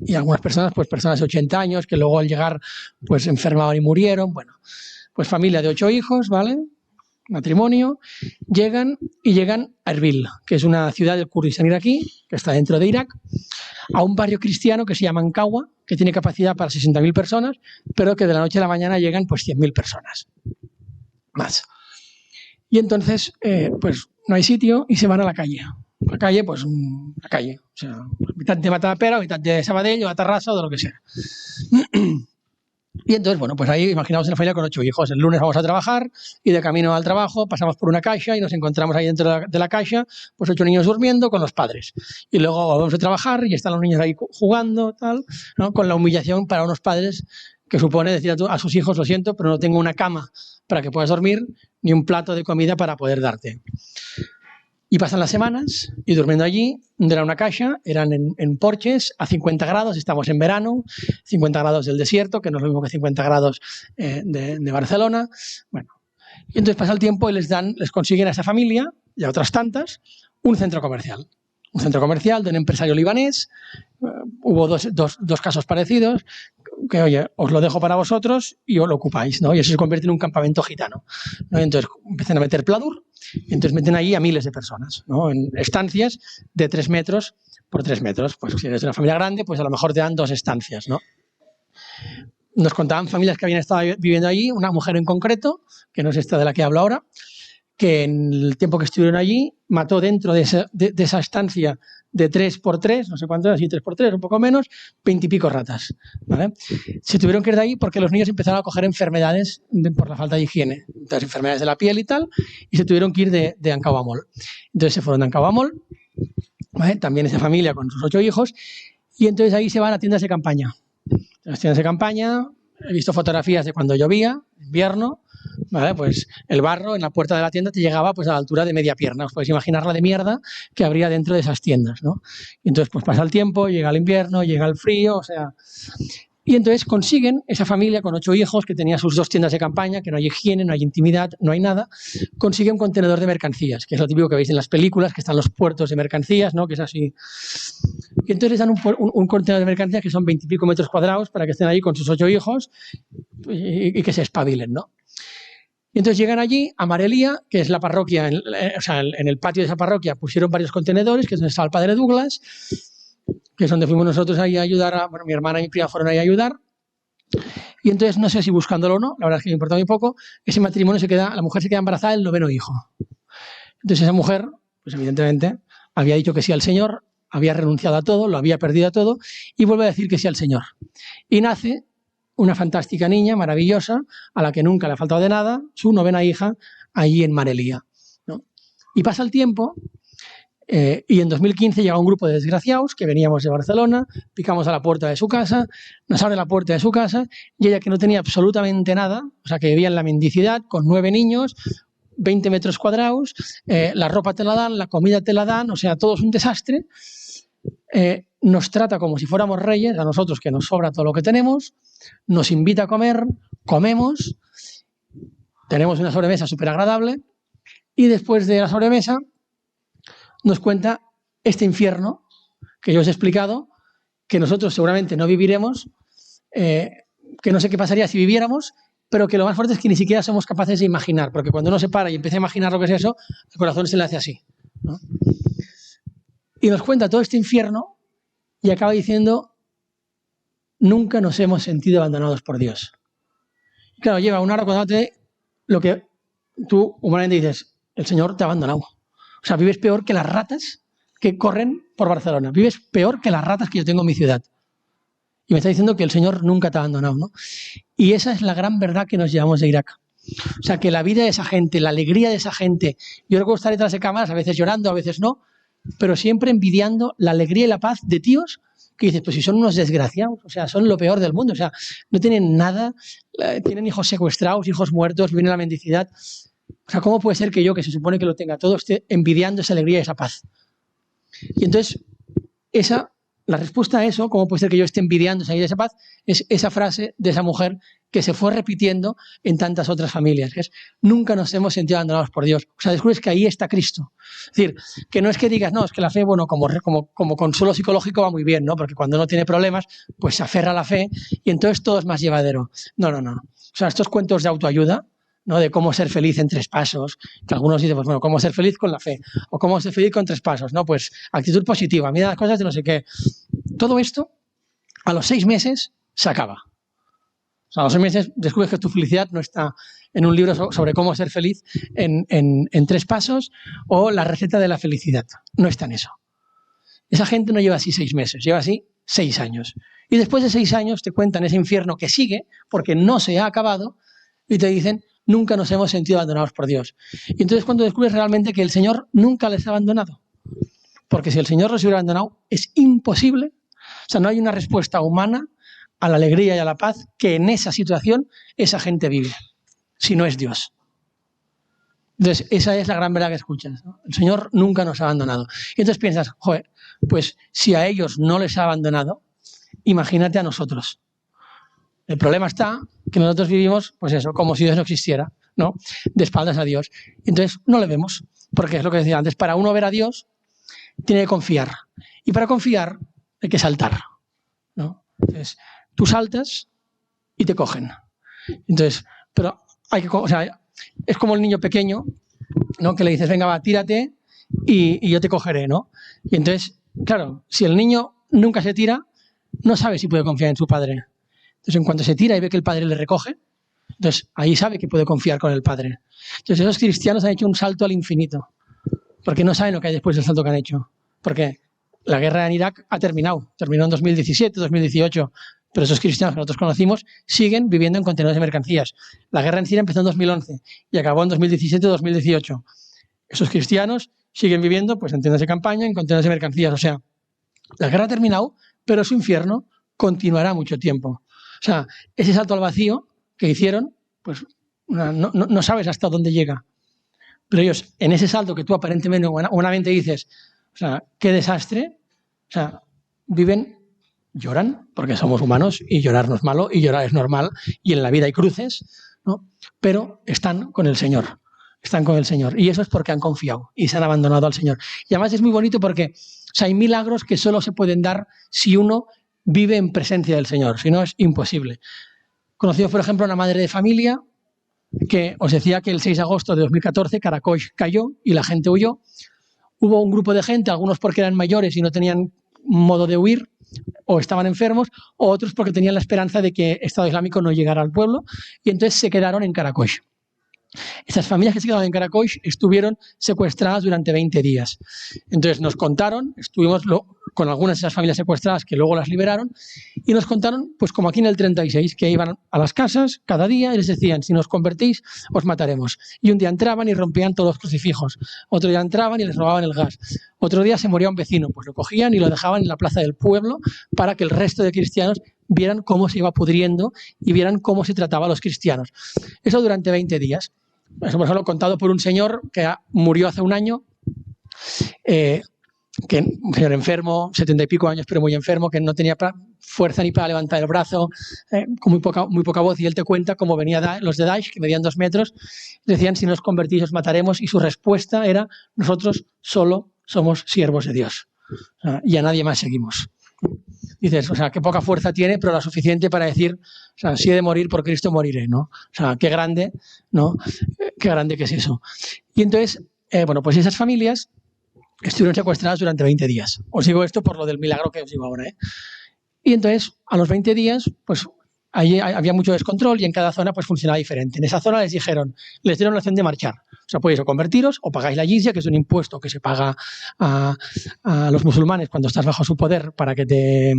Y algunas personas, pues personas de 80 años, que luego al llegar, pues enfermaban y murieron, bueno, pues familia de 8 hijos, ¿vale? Matrimonio, llegan a Erbil, que es una ciudad del Kurdistán iraquí, que está dentro de Irak, a un barrio cristiano que se llama Ankawa, que tiene capacidad para 60.000 personas, pero que de la noche a la mañana llegan pues 100.000 personas, más. Y entonces, pues no hay sitio y se van a la calle. La calle, pues la calle. O sea, mitad de Matapera, mitad de Sabadell o de Tarrasa o de lo que sea. Y entonces, bueno, pues ahí imaginamos una familia con 8 hijos. El lunes vamos a trabajar y de camino al trabajo pasamos por una caixa y nos encontramos ahí dentro de la caixa, pues 8 niños durmiendo con los padres. Y luego vamos a trabajar y están los niños ahí jugando, tal, ¿no? Con la humillación para unos padres que supone decir a sus hijos, lo siento, pero no tengo una cama para que puedas dormir ni un plato de comida para poder darte. Y pasan las semanas y durmiendo allí, era una caixa, eran en porches a 50 grados, estamos en verano, 50 grados del desierto, que no es lo mismo que 50 grados de Barcelona. Bueno, y entonces pasa el tiempo y les consiguen a esa familia y a otras tantas un centro comercial. un centro comercial de un empresario libanés. Hubo dos casos parecidos, que oye, os lo dejo para vosotros y os lo ocupáis, ¿no? Y eso se convierte en un campamento gitano, ¿no? Entonces empiezan a meter pladur y entonces meten ahí a miles de personas, ¿no? En estancias de 3 metros por 3 metros. Pues si eres de una familia grande, pues a lo mejor te dan 2 estancias, ¿no? Nos contaban familias que habían estado viviendo allí, una mujer en concreto, que no es esta de la que hablo ahora, que en el tiempo que estuvieron allí mató dentro de esa estancia de 3x3, no sé cuánto era, así 3x3, un poco menos, 20 y pico ratas, ¿vale? Se tuvieron que ir de ahí porque los niños empezaron a coger enfermedades por la falta de higiene, entonces enfermedades de la piel y tal, y se tuvieron que ir de Ancau a Mol. Entonces se fueron de Ancau a Mol, ¿vale? También esa familia con sus 8 hijos, y entonces ahí se van a tiendas de campaña. Las tiendas de campaña, he visto fotografías de cuando llovía, invierno, ¿vale? Pues el barro en la puerta de la tienda te llegaba pues a la altura de media pierna. Os podéis imaginar la de mierda que habría dentro de esas tiendas, ¿no? Y entonces pues pasa el tiempo, llega el invierno, llega el frío, o sea... Y entonces consiguen, esa familia con 8 hijos que tenía sus 2 tiendas de campaña, que no hay higiene, no hay intimidad, no hay nada, consigue un contenedor de mercancías, que es lo típico que veis en las películas, que están los puertos de mercancías, ¿no? Que es así. Y entonces les dan un contenedor de mercancías que son 20 y pico metros cuadrados para que estén allí con sus 8 hijos y que se espabilen, ¿no? Y entonces llegan allí a Marelía, que es la parroquia, o sea, en el patio de esa parroquia pusieron varios contenedores, que es donde está el padre Douglas, que es donde fuimos nosotros ahí a ayudar, bueno, mi hermana y mi prima fueron ahí a ayudar. Y entonces, no sé si buscándolo o no, la verdad es que me importa muy poco, ese matrimonio la mujer se queda embarazada del 9º hijo. Entonces esa mujer, pues evidentemente, había dicho que sí al Señor, había renunciado a todo, lo había perdido a todo, y vuelve a decir que sí al Señor. Y nace una fantástica niña, maravillosa, a la que nunca le ha faltado de nada, su 9ª hija, allí en Marelía, ¿no? Y pasa el tiempo, y en 2015 llega un grupo de desgraciados que veníamos de Barcelona, picamos a la puerta de su casa, nos abre la puerta de su casa, y ella, que no tenía absolutamente nada, o sea, que vivía en la mendicidad, con 9 niños, 20 metros cuadrados, la ropa te la dan, la comida te la dan, o sea, todo es un desastre, nos trata como si fuéramos reyes, a nosotros que nos sobra todo lo que tenemos, nos invita a comer, comemos, tenemos una sobremesa súper agradable, y después de la sobremesa nos cuenta este infierno que yo os he explicado, que nosotros seguramente no viviremos, que no sé qué pasaría si viviéramos, pero que lo más fuerte es que ni siquiera somos capaces de imaginar, porque cuando uno se para y empieza a imaginar lo que es eso, el corazón se le hace así, ¿no? Y nos cuenta todo este infierno y acaba diciendo: nunca nos hemos sentido abandonados por Dios. Y claro, lleva una hora contándote lo que tú humanamente dices: el Señor te ha abandonado. O sea, vives peor que las ratas que corren por Barcelona. Vives peor que las ratas que yo tengo en mi ciudad. Y me está diciendo que el Señor nunca te ha abandonado, ¿no? Y esa es la gran verdad que nos llevamos de Irak. O sea, que la vida de esa gente, la alegría de esa gente, yo recuerdo estar detrás de cámaras, a veces llorando, a veces no, pero siempre envidiando la alegría y la paz de tíos que dices, pues si son unos desgraciados, o sea, son lo peor del mundo, o sea, no tienen nada, tienen hijos secuestrados, hijos muertos, viven en la mendicidad. O sea, ¿cómo puede ser que yo, que se supone que lo tenga todo, esté envidiando esa alegría y esa paz? Y entonces, la respuesta a eso, ¿cómo puede ser que yo esté envidiando esa alegría y esa paz? Es esa frase de esa mujer que se fue repitiendo en tantas otras familias, que es: nunca nos hemos sentido abandonados por Dios. O sea, descubres que ahí está Cristo. Es decir, que no es que digas, no, es que la fe, bueno, como consuelo psicológico va muy bien, ¿no? Porque cuando uno tiene problemas, pues se aferra a la fe y entonces todo es más llevadero. No. O sea, estos cuentos de autoayuda, ¿no? De cómo ser feliz en 3 pasos, que algunos dicen, pues bueno, cómo ser feliz con la fe, o cómo ser feliz con 3 pasos, ¿no? Pues actitud positiva, mira las cosas de no sé qué. Todo esto, a los 6 meses, se acaba. O sea, a los 6 meses descubres que tu felicidad no está en un libro sobre cómo ser feliz en 3 pasos o la receta de la felicidad. No está en eso. Esa gente no lleva así 6 meses, lleva así 6 años. Y después de 6 años te cuentan ese infierno que sigue, porque no se ha acabado, y te dicen: nunca nos hemos sentido abandonados por Dios. Y entonces cuando descubres realmente que el Señor nunca les ha abandonado. Porque si el Señor los hubiera abandonado, es imposible. O sea, no hay una respuesta humana a la alegría y a la paz que en esa situación esa gente vive, si no es Dios. Entonces, esa es la gran verdad que escuchas, ¿no? El Señor nunca nos ha abandonado. Y entonces piensas, joder, pues si a ellos no les ha abandonado, imagínate a nosotros. El problema está que nosotros vivimos, pues eso, como si Dios no existiera, ¿no? De espaldas a Dios. Entonces, no le vemos, porque es lo que decía antes, para uno ver a Dios, tiene que confiar. Y para confiar hay que saltar, ¿no? Entonces, tú saltas y te cogen. Entonces, pero hay que, o sea, es como el niño pequeño, ¿no? Que le dices, venga, va, tírate y yo te cogeré, ¿no? Y entonces, claro, si el niño nunca se tira, no sabe si puede confiar en su padre. Entonces, en cuanto se tira y ve que el padre le recoge, entonces ahí sabe que puede confiar con el padre. Entonces, esos cristianos han hecho un salto al infinito, porque no saben lo que hay después del salto que han hecho. Porque la guerra en Irak terminó en 2017, 2018, pero esos cristianos que nosotros conocimos siguen viviendo en contenedores de mercancías. La guerra en Siria empezó en 2011 y acabó en 2017-2018. Esos cristianos siguen viviendo pues, en tiendas de campaña, en contenedores de mercancías. O sea, la guerra ha terminado, pero su infierno continuará mucho tiempo. O sea, ese salto al vacío que hicieron, pues no sabes hasta dónde llega. Pero ellos, en ese salto que tú aparentemente humanamente dices, o sea, qué desastre, o sea, viven, lloran, porque somos humanos y llorar no es malo y llorar es normal y en la vida hay cruces, ¿no? Pero están con el Señor, están con el Señor y eso es porque han confiado y se han abandonado al Señor. Y además es muy bonito porque, o sea, hay milagros que solo se pueden dar si uno vive en presencia del Señor, si no es imposible. Conocido, por ejemplo, a una madre de familia que os decía que el 6 de agosto de 2014 Karakosh cayó y la gente huyó. Hubo un grupo de gente, algunos porque eran mayores y no tenían modo de huir, o estaban enfermos, o otros porque tenían la esperanza de que Estado Islámico no llegara al pueblo, y entonces se quedaron en Karakosh. Estas familias que se quedaron en Karakosh estuvieron secuestradas durante 20 días. Entonces nos contaron, estuvimos con algunas de esas familias secuestradas que luego las liberaron, y nos contaron, pues como aquí en el 36, que iban a las casas cada día y les decían, si nos convertís, os mataremos. Y un día entraban y rompían todos los crucifijos. Otro día entraban y les robaban el gas. Otro día se moría un vecino, pues lo cogían y lo dejaban en la plaza del pueblo para que el resto de cristianos vieran cómo se iba pudriendo y vieran cómo se trataba a los cristianos. Eso durante 20 días. Eso por ejemplo contado por un señor que murió hace un año, que un señor enfermo, 70 y pico años, pero muy enfermo, que no tenía fuerza ni para levantar el brazo, con muy poca voz, y él te cuenta cómo venían los de Daesh, que medían 2 metros, decían, si nos convertís os mataremos, y su respuesta era, nosotros solo somos siervos de Dios, y a nadie más seguimos. Dices, o sea, qué poca fuerza tiene, pero la suficiente para decir, o sea, si he de morir por Cristo moriré, ¿no? O sea, qué grande, ¿no? Qué grande que es eso. Y entonces, bueno, pues esas familias estuvieron secuestradas durante 20 días. Os digo esto por lo del milagro que os digo ahora, ¿eh? Y entonces, a los 20 días, pues allí había mucho descontrol y en cada zona pues funcionaba diferente. En esa zona les dieron la opción de marchar. O sea, podéis o convertiros o pagáis la jizya, que es un impuesto que se paga a los musulmanes cuando estás bajo su poder para que te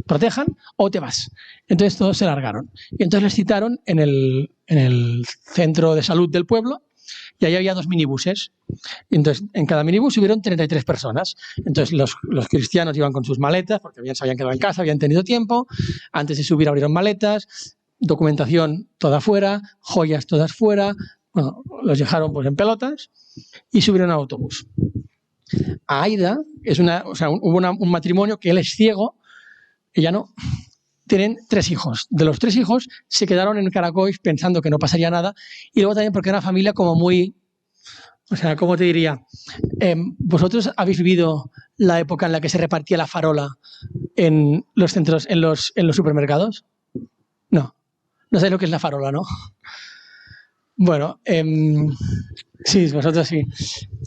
protejan, o te vas. Entonces todos se largaron. Y entonces les citaron en el centro de salud del pueblo y ahí había 2 minibuses. Y entonces en cada minibús subieron 33 personas. Entonces los cristianos iban con sus maletas porque se habían quedado en casa, habían tenido tiempo. Antes de subir abrieron maletas, documentación toda fuera, joyas todas fuera. Bueno, los dejaron pues en pelotas y subieron al autobús. A Aida, hubo un matrimonio que él es ciego, ella no. Tienen 3 hijos. De los 3 hijos se quedaron en Karakosh pensando que no pasaría nada, y luego también porque era una familia como muy, o sea, ¿cómo te diría? ¿Vosotros habéis vivido la época en la que se repartía la farola en los centros, en los supermercados? No. No sabéis lo que es la farola, ¿no? Bueno, sí, vosotros sí.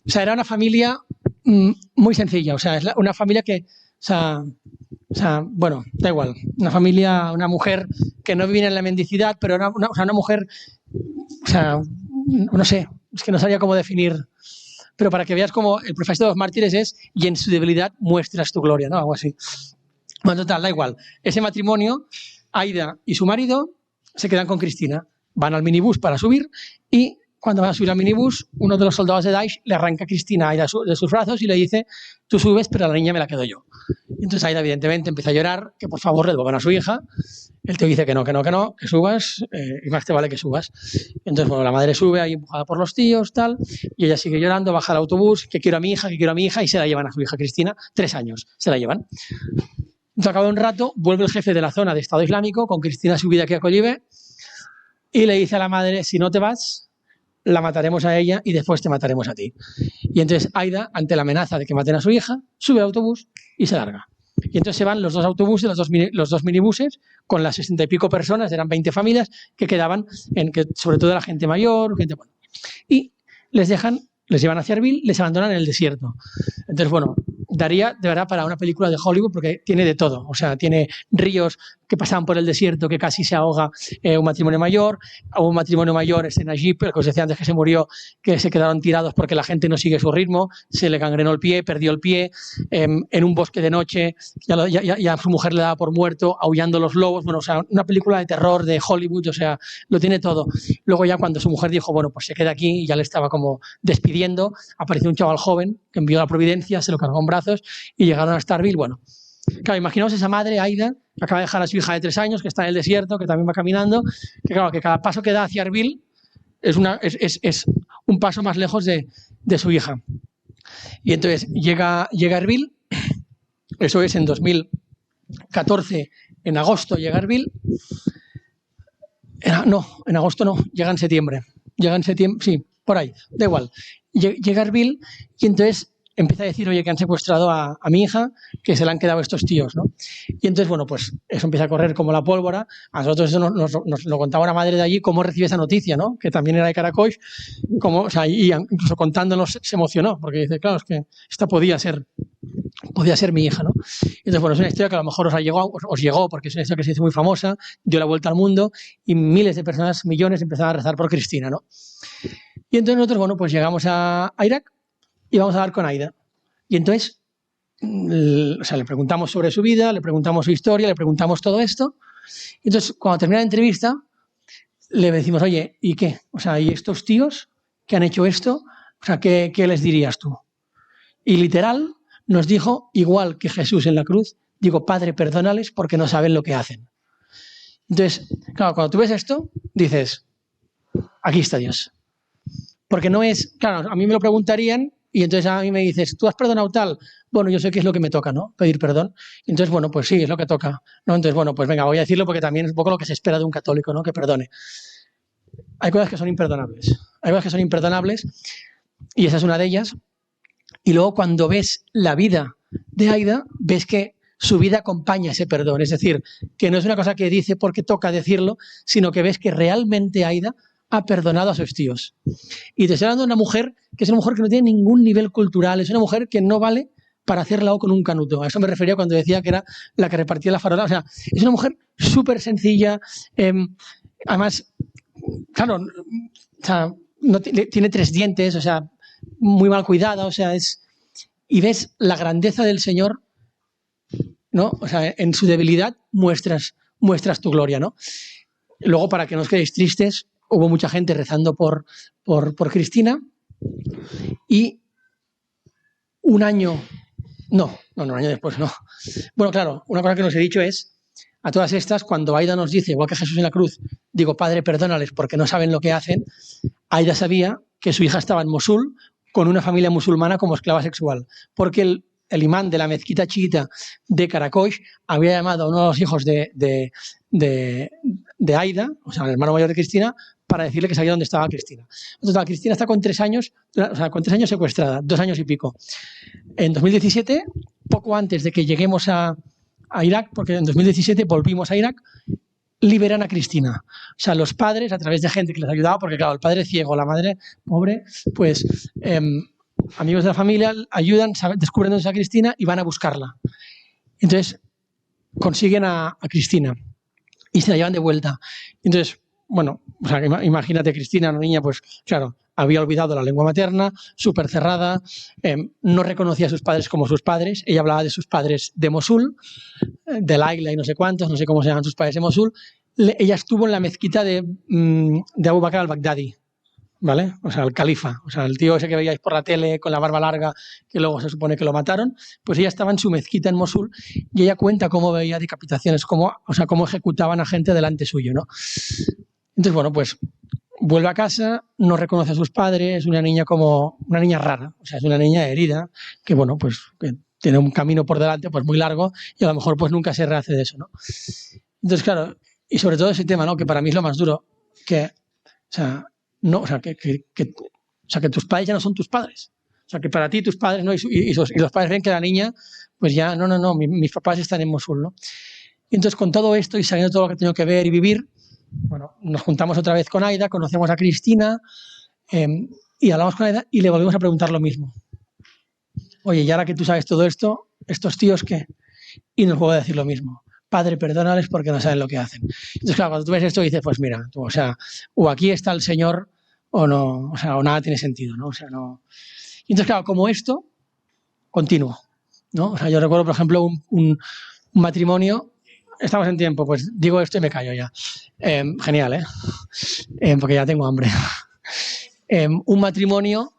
O sea, era una familia muy sencilla. O sea, es una familia que, o sea, bueno, da igual. Una familia, una mujer que no vivía en la mendicidad, pero una mujer, o sea, no sé, es que no sabía cómo definir. Pero para que veas cómo el profeta de los mártires es, y en su debilidad muestras tu gloria, ¿no? Algo así. Bueno, total, da igual. Ese matrimonio, Aida y su marido, se quedan con Cristina. Van al minibús para subir y cuando van a subir al minibús, uno de los soldados de Daesh le arranca a Cristina a Aida de sus brazos y le dice, tú subes, pero la niña me la quedo yo. Y entonces Aida evidentemente empieza a llorar, que por favor le devuelvan a su hija. Él te dice que no, que subas, y más te vale que subas. Entonces, bueno, la madre sube ahí empujada por los tíos, tal, y ella sigue llorando, baja al autobús, que quiero a mi hija, y se la llevan a su hija Cristina, 3 años, se la llevan. Entonces, acabado un rato, vuelve el jefe de la zona de Estado Islámico, con Cristina subida aquí a Collive, y le dice a la madre, si no te vas, la mataremos a ella y después te mataremos a ti. Y entonces Aida, ante la amenaza de que maten a su hija, sube al autobús y se larga. Y entonces se van los dos autobuses, los dos minibuses, con las 60 y pico personas, eran 20 familias, que quedaban, sobre todo la gente mayor, gente buena. Y les llevan hacia Erbil, les abandonan en el desierto. Entonces, bueno, daría de verdad para una película de Hollywood porque tiene de todo. O sea, tiene ríos que pasaban por el desierto que casi se ahoga un matrimonio mayor, o un matrimonio mayor en Najib, el que os decía antes que se murió, que se quedaron tirados porque la gente no sigue su ritmo, se le gangrenó el pie, perdió el pie, en un bosque de noche, ya su mujer le daba por muerto, aullando los lobos. Bueno, o sea, una película de terror de Hollywood, o sea, lo tiene todo. Luego ya cuando su mujer dijo, bueno, pues se queda aquí, y ya le estaba como despidiendo, apareció un chaval joven que envió a la Providencia, se lo cargó en brazos y llegaron hasta Erbil. Bueno, claro, imaginaos esa madre, Aida, que acaba de dejar a su hija de 3 años, que está en el desierto, que también va caminando, que claro, que cada paso que da hacia Erbil es un paso más lejos de su hija. Y entonces llega a Erbil, eso es en 2014, en agosto llega a Erbil. No, en agosto no, llega en septiembre. Sí, por ahí, da igual. Llega a Erbil y entonces empieza a decir, oye, que han secuestrado a mi hija, que se la han quedado estos tíos, ¿no? Y entonces, bueno, pues eso empieza a correr como la pólvora. A nosotros eso nos lo contaba una madre de allí, cómo recibe esa noticia, ¿no? Que también era de Karakoy, o sea, y incluso contándonos se emocionó, porque dice, claro, es que esta podía ser mi hija, ¿no? Entonces, bueno, es una historia que a lo mejor os llegó, porque es una historia que se hizo muy famosa, dio la vuelta al mundo y miles de personas, millones, empezaron a rezar por Cristina, ¿no? Y entonces nosotros, bueno, pues llegamos a Irak y vamos a hablar con Aida. Y entonces, o sea, le preguntamos sobre su vida, le preguntamos su historia, le preguntamos todo esto. Y entonces, cuando termina la entrevista, le decimos, oye, ¿y qué? O sea, ¿y estos tíos que han hecho esto? O sea, ¿qué les dirías tú? Y literal nos dijo, igual que Jesús en la cruz, digo, Padre, perdónales porque no saben lo que hacen. Entonces, claro, cuando tú ves esto, dices, aquí está Dios. Porque no es, claro, a mí me lo preguntarían y entonces a mí me dices, ¿tú has perdonado tal? Bueno, yo sé que es lo que me toca, ¿no? Pedir perdón. Entonces, bueno, pues sí, es lo que toca, ¿no? Entonces, bueno, pues venga, voy a decirlo porque también es un poco lo que se espera de un católico, ¿no? Que perdone. Hay cosas que son imperdonables. Hay cosas que son imperdonables y esa es una de ellas. Y luego cuando ves la vida de Aida, ves que su vida acompaña ese perdón. Es decir, que no es una cosa que dice porque toca decirlo, sino que ves que realmente Aida ha perdonado a sus tíos. Y te estoy hablando de una mujer que es una mujer que no tiene ningún nivel cultural, es una mujer que no vale para hacer lao con un canuto. A eso me refería cuando decía que era la que repartía la farola. O sea, es una mujer súper sencilla, además, claro, o sea, tiene 3 dientes, o sea, muy mal cuidada, o sea, y ves la grandeza del Señor, ¿no? O sea, en su debilidad muestras tu gloria, ¿no? Luego, para que no os quedéis tristes, hubo mucha gente rezando por Cristina y un año después no. Bueno, claro, una cosa que nos he dicho es, a todas estas, cuando Aida nos dice, igual que Jesús en la cruz, digo, Padre, perdónales porque no saben lo que hacen, Aida sabía que su hija estaba en Mosul con una familia musulmana como esclava sexual, porque el imán de la mezquita chiita de Karakoy había llamado a uno de los hijos de Aida, o sea, el hermano mayor de Cristina, para decirle que sabía dónde estaba Cristina. Total, Cristina está con 3 años, o sea, con 3 años secuestrada, 2 años y pico. En 2017, poco antes de que lleguemos a Irak, porque en 2017 volvimos a Irak, liberan a Cristina. O sea, los padres, a través de gente que les ayudaba, porque claro, el padre ciego, la madre pobre, pues amigos de la familia ayudan, descubren dónde está Cristina y van a buscarla. Entonces, consiguen a Cristina y se la llevan de vuelta. Entonces, bueno, o sea, imagínate Cristina, una niña, pues claro, había olvidado la lengua materna, súper cerrada, no reconocía a sus padres como sus padres, ella hablaba de sus padres de Mosul, de Laila y no sé cuántos, no sé cómo se llaman sus padres de Mosul. Ella estuvo en la mezquita de Abu Bakr al-Baghdadi, ¿vale? O sea, el califa, o sea, el tío ese que veíais por la tele con la barba larga, que luego se supone que lo mataron, pues ella estaba en su mezquita en Mosul y ella cuenta cómo veía decapitaciones, cómo ejecutaban a gente delante suyo, ¿no? Entonces, bueno, pues vuelve a casa, no reconoce a sus padres, una niña rara, o sea, es una niña herida, que bueno, pues que tiene un camino por delante pues muy largo y a lo mejor pues nunca se rehace de eso, ¿no? Entonces, claro, y sobre todo ese tema, ¿no? Que para mí es lo más duro, que, o sea, no, o sea, que tus padres ya no son tus padres. O sea, que para ti tus padres, ¿no? Y los padres ven que la niña, pues ya, no, mis papás están en Mosul, ¿no? Y entonces, con todo esto y sabiendo todo lo que tengo que ver y vivir, bueno, nos juntamos otra vez con Aida, conocemos a Cristina y hablamos con Aida y le volvemos a preguntar lo mismo. Oye, y ahora que tú sabes todo esto, ¿estos tíos qué? Y nos vuelve a decir lo mismo. Padre, perdónales porque no saben lo que hacen. Entonces, claro, cuando tú ves esto dices, pues mira, tú, o sea, o aquí está el Señor o no, o sea, o nada tiene sentido, ¿no? O sea, no. Y entonces, claro, como esto, continuo, ¿no? O sea, yo recuerdo, por ejemplo, un matrimonio, estamos en tiempo, pues digo esto y me callo ya. Genial, porque ya tengo hambre. Un matrimonio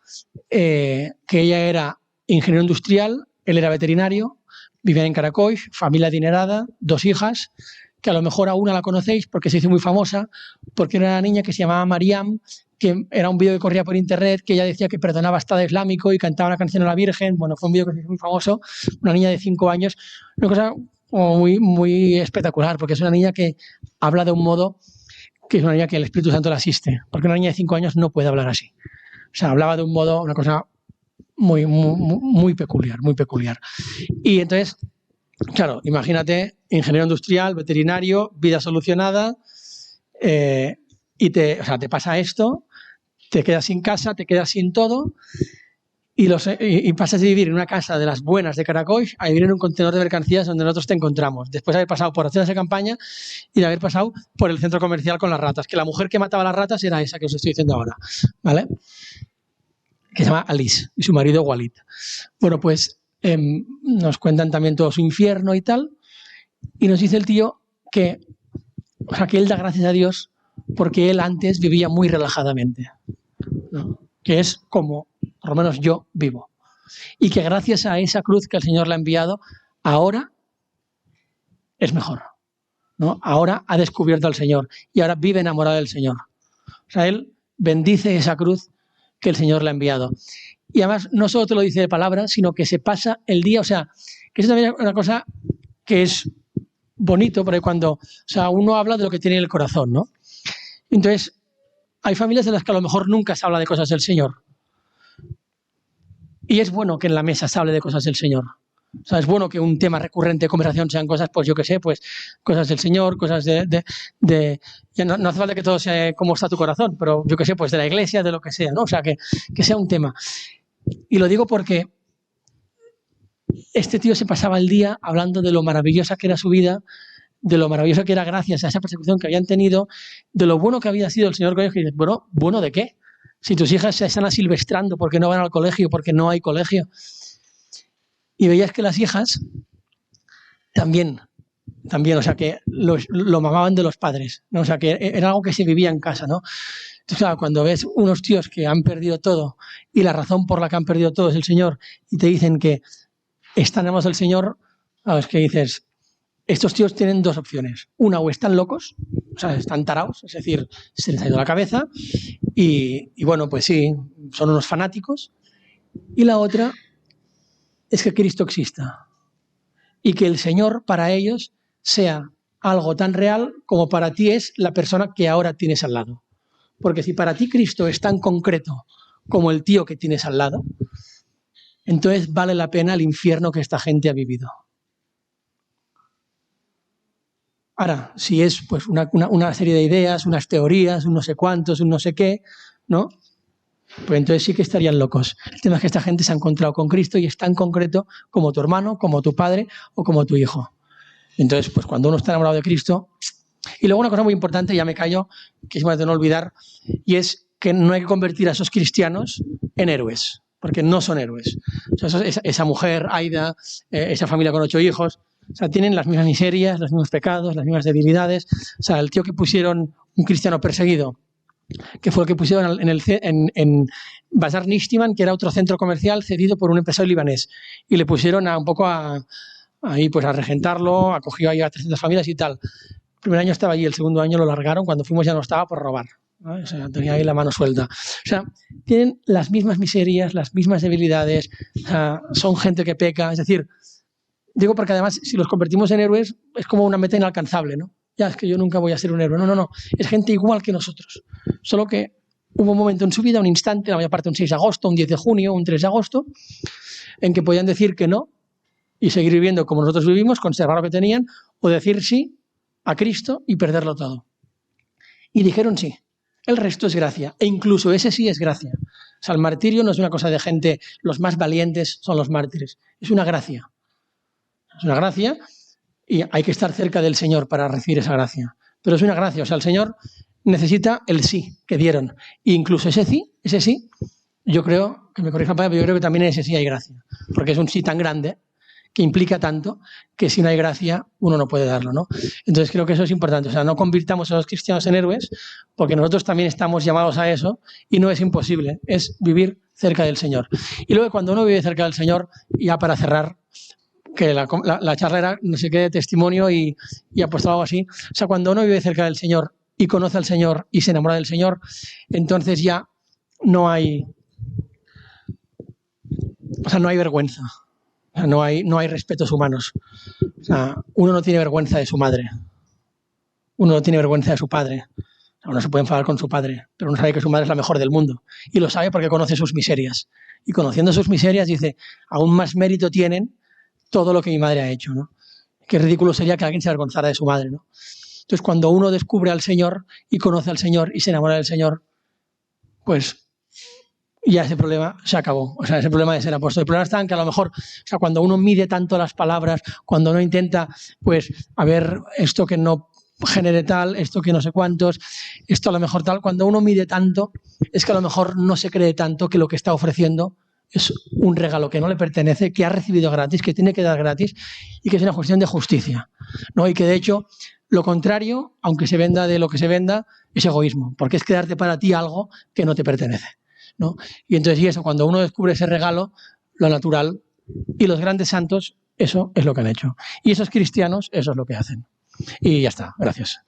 que ella era ingeniero industrial, él era veterinario, vivían en Caracoy, familia adinerada, 2 hijas, que a lo mejor a una la conocéis porque se hizo muy famosa, porque era una niña que se llamaba Mariam, que era un vídeo que corría por internet, que ella decía que perdonaba Estado Islámico y cantaba una canción a la Virgen. Bueno, fue un vídeo que se hizo muy famoso, una niña de 5 años, una cosa muy, muy espectacular, porque es una niña que habla de un modo que es una niña que el Espíritu Santo la asiste, porque una niña de 5 años no puede hablar así. O sea, hablaba de un modo, una cosa muy, muy, muy peculiar, muy peculiar. Y entonces, claro, imagínate, ingeniero industrial, veterinario, vida solucionada, y te pasa esto, te quedas sin casa, te quedas sin todo, y pasas de vivir en una casa de las buenas de Caracoy a vivir en un contenedor de mercancías donde nosotros te encontramos, después de haber pasado por acciones de campaña y de haber pasado por el centro comercial con las ratas, que la mujer que mataba las ratas era esa que os estoy diciendo ahora, ¿vale? Que se llama Alice, y su marido Walid. Bueno, pues nos cuentan también todo su infierno y tal, y nos dice el tío que, o sea, que él da gracias a Dios porque él antes vivía muy relajadamente, ¿no? Que es como, por lo menos yo, vivo. Y que gracias a esa cruz que el Señor le ha enviado, ahora es mejor, ¿no? Ahora ha descubierto al Señor y ahora vive enamorado del Señor. O sea, él bendice esa cruz que el Señor le ha enviado. Y además no solo te lo dice de palabra, sino que se pasa el día, o sea, que eso también es una cosa que es bonito, porque cuando, o sea, uno habla de lo que tiene en el corazón, ¿no? Entonces, hay familias en las que a lo mejor nunca se habla de cosas del Señor. Y es bueno que en la mesa se hable de cosas del Señor. O sea, es bueno que un tema recurrente de conversación sean cosas, pues yo qué sé, pues cosas del Señor, cosas ya no hace falta que todo sea cómo está tu corazón, pero yo qué sé, pues de la iglesia, de lo que sea, ¿no? O sea, que sea un tema. Y lo digo porque este tío se pasaba el día hablando de lo maravillosa que era su vida, de lo maravilloso que era gracias a esa persecución que habían tenido, de lo bueno que había sido el Señor con ellos, y dices, bueno, ¿bueno de qué? Si tus hijas se están asilvestrando porque no van al colegio, porque no hay colegio. Y veías que las hijas también, o sea, que lo mamaban de los padres, ¿no? O sea, que era algo que se vivía en casa, ¿no? Entonces, claro, cuando ves unos tíos que han perdido todo y la razón por la que han perdido todo es el Señor y te dicen que están enamorados del Señor, es que dices, estos tíos tienen 2 opciones. Una, o están locos, o sea, están tarados, es decir, se les ha ido la cabeza y bueno, pues sí, son unos fanáticos. Y la otra es que Cristo exista y que el Señor para ellos sea algo tan real como para ti es la persona que ahora tienes al lado. Porque si para ti Cristo es tan concreto como el tío que tienes al lado, entonces vale la pena el infierno que esta gente ha vivido. Ahora, si es pues una serie de ideas, unas teorías, un no sé cuántos, un no sé qué, ¿no? Pues entonces sí que estarían locos. El tema es que esta gente se ha encontrado con Cristo y es tan concreto como tu hermano, como tu padre o como tu hijo. Entonces, pues cuando uno está enamorado de Cristo... Y luego una cosa muy importante, ya me callo, que es importante de no olvidar, y es que no hay que convertir a esos cristianos en héroes, porque no son héroes. O sea, esa mujer, Aida, esa familia con 8 hijos, o sea, tienen las mismas miserias, los mismos pecados, las mismas debilidades. O sea, el tío que pusieron, un cristiano perseguido, que fue el que pusieron en Bazar Nishtiman, que era otro centro comercial cedido por un empresario libanés, y le pusieron un poco ahí pues a regentarlo, acogió ahí a 300 familias y tal. El primer año estaba allí, el segundo año lo largaron, cuando fuimos ya no estaba por robar, ¿no? O sea, tenía ahí la mano suelta. O sea, tienen las mismas miserias, las mismas debilidades, o sea, son gente que peca, es decir, digo porque además si los convertimos en héroes es como una meta inalcanzable, ¿no? Ya, es que yo nunca voy a ser un héroe. No, es gente igual que nosotros, solo que hubo un momento en su vida, un instante, la mayor parte un 6 de agosto, un 10 de junio, un 3 de agosto, en que podían decir que no y seguir viviendo como nosotros vivimos, conservar lo que tenían, o decir sí a Cristo y perderlo todo. Y dijeron sí. El resto es gracia. E incluso ese sí es gracia. O sea, el martirio no es una cosa de gente, los más valientes son los mártires. Es una gracia. Es una gracia y hay que estar cerca del Señor para recibir esa gracia. Pero es una gracia. O sea, el Señor necesita el sí que dieron. E incluso ese sí, yo creo, que me corrija, pero yo creo que también en ese sí hay gracia. Porque es un sí tan grande que implica tanto que si no hay gracia uno no puede darlo, ¿no? Entonces creo que eso es importante. O sea, no convirtamos a los cristianos en héroes porque nosotros también estamos llamados a eso y no es imposible, es vivir cerca del Señor. Y luego cuando uno vive cerca del Señor, ya para cerrar, que la charla era no sé qué de testimonio y apostolado algo así, o sea, cuando uno vive cerca del Señor y conoce al Señor y se enamora del Señor, entonces ya no hay, o sea, no hay vergüenza. O sea, no hay respetos humanos. O sea, uno no tiene vergüenza de su madre. Uno no tiene vergüenza de su padre. Uno se puede enfadar con su padre, pero uno sabe que su madre es la mejor del mundo. Y lo sabe porque conoce sus miserias. Y conociendo sus miserias dice, aún más mérito tienen todo lo que mi madre ha hecho, ¿no? Qué ridículo sería que alguien se avergonzara de su madre, ¿no? Entonces, cuando uno descubre al Señor y conoce al Señor y se enamora del Señor, pues ya ese problema se acabó. O sea, ese problema de ser apóstol. El problema está en que a lo mejor, o sea, cuando uno mide tanto las palabras, cuando uno intenta, pues, a ver, esto que no genere tal, esto que no sé cuántos, esto a lo mejor tal, cuando uno mide tanto, es que a lo mejor no se cree tanto que lo que está ofreciendo es un regalo que no le pertenece, que ha recibido gratis, que tiene que dar gratis y que es una cuestión de justicia, ¿no? Y que de hecho lo contrario, aunque se venda de lo que se venda, es egoísmo, porque es quedarte para ti algo que no te pertenece, ¿no? Y entonces, y eso, cuando uno descubre ese regalo, lo natural, y los grandes santos, eso es lo que han hecho. Y esos cristianos, eso es lo que hacen. Y ya está, gracias.